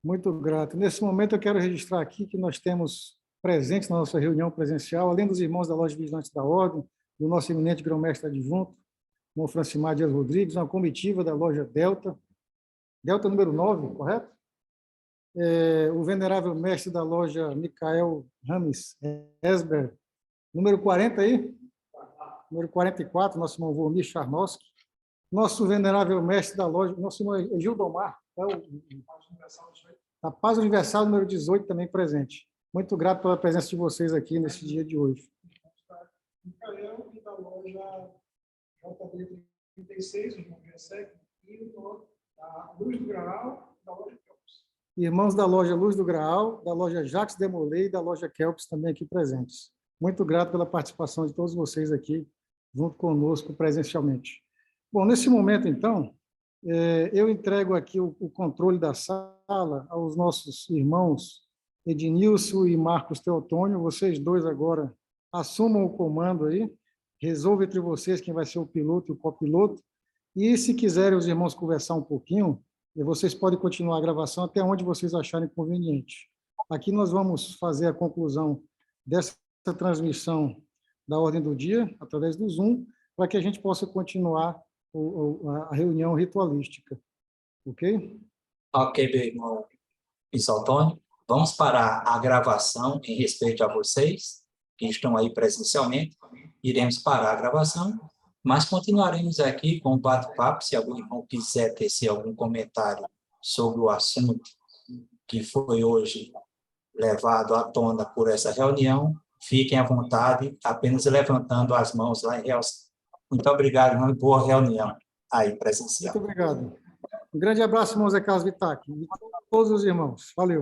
S2: Muito grato. Nesse momento, eu quero registrar aqui que nós temos presentes na nossa reunião presencial, além dos irmãos da Loja Vigilantes da Ordem, do nosso eminente grão-mestre adjunto, irmão Francimar Dias Rodrigues, uma comitiva da loja Delta, Delta número 9, correto? O venerável mestre da loja Micael Rames Esber, número 40 aí? Número 44, nosso irmão Vomir Charnoski. Nosso venerável mestre da loja, nosso irmão Gildomar, a Paz Universal número 18 também presente. Muito grato pela presença de vocês aqui nesse dia de hoje.
S5: Micael e da loja JB36, o irmão Gessec, e da Luz do Graal, da loja Kelps.
S2: Irmãos da loja Luz do Graal, da loja Jacques Demolay e da loja Kelps também aqui presentes. Muito grato pela participação de todos vocês aqui, junto conosco presencialmente. Bom, nesse momento, então, eu entrego aqui o controle da sala aos nossos irmãos Ednilson e Marcos Teotônio. Vocês 2 agora assumam o comando aí, resolvam entre vocês quem vai ser o piloto e o copiloto, e se quiserem os irmãos conversar um pouquinho, vocês podem continuar a gravação até onde vocês acharem conveniente. Aqui nós vamos fazer a conclusão dessa transmissão da ordem do dia, através do Zoom, para que a gente possa continuar a reunião ritualística. Ok?
S4: Ok, meu irmão Antônio. Vamos parar a gravação em respeito a vocês, que estão aí presencialmente. Iremos parar a gravação, mas continuaremos aqui com o bate-papo. Se algum irmão quiser tecer algum comentário sobre o assunto que foi hoje levado à tona por essa reunião, fiquem à vontade, apenas levantando as mãos lá em realce. Muito obrigado, irmão, e boa reunião aí presencial.
S2: Muito obrigado. Um grande abraço, irmão Zé Carlos Vitac, e todos os irmãos. Valeu.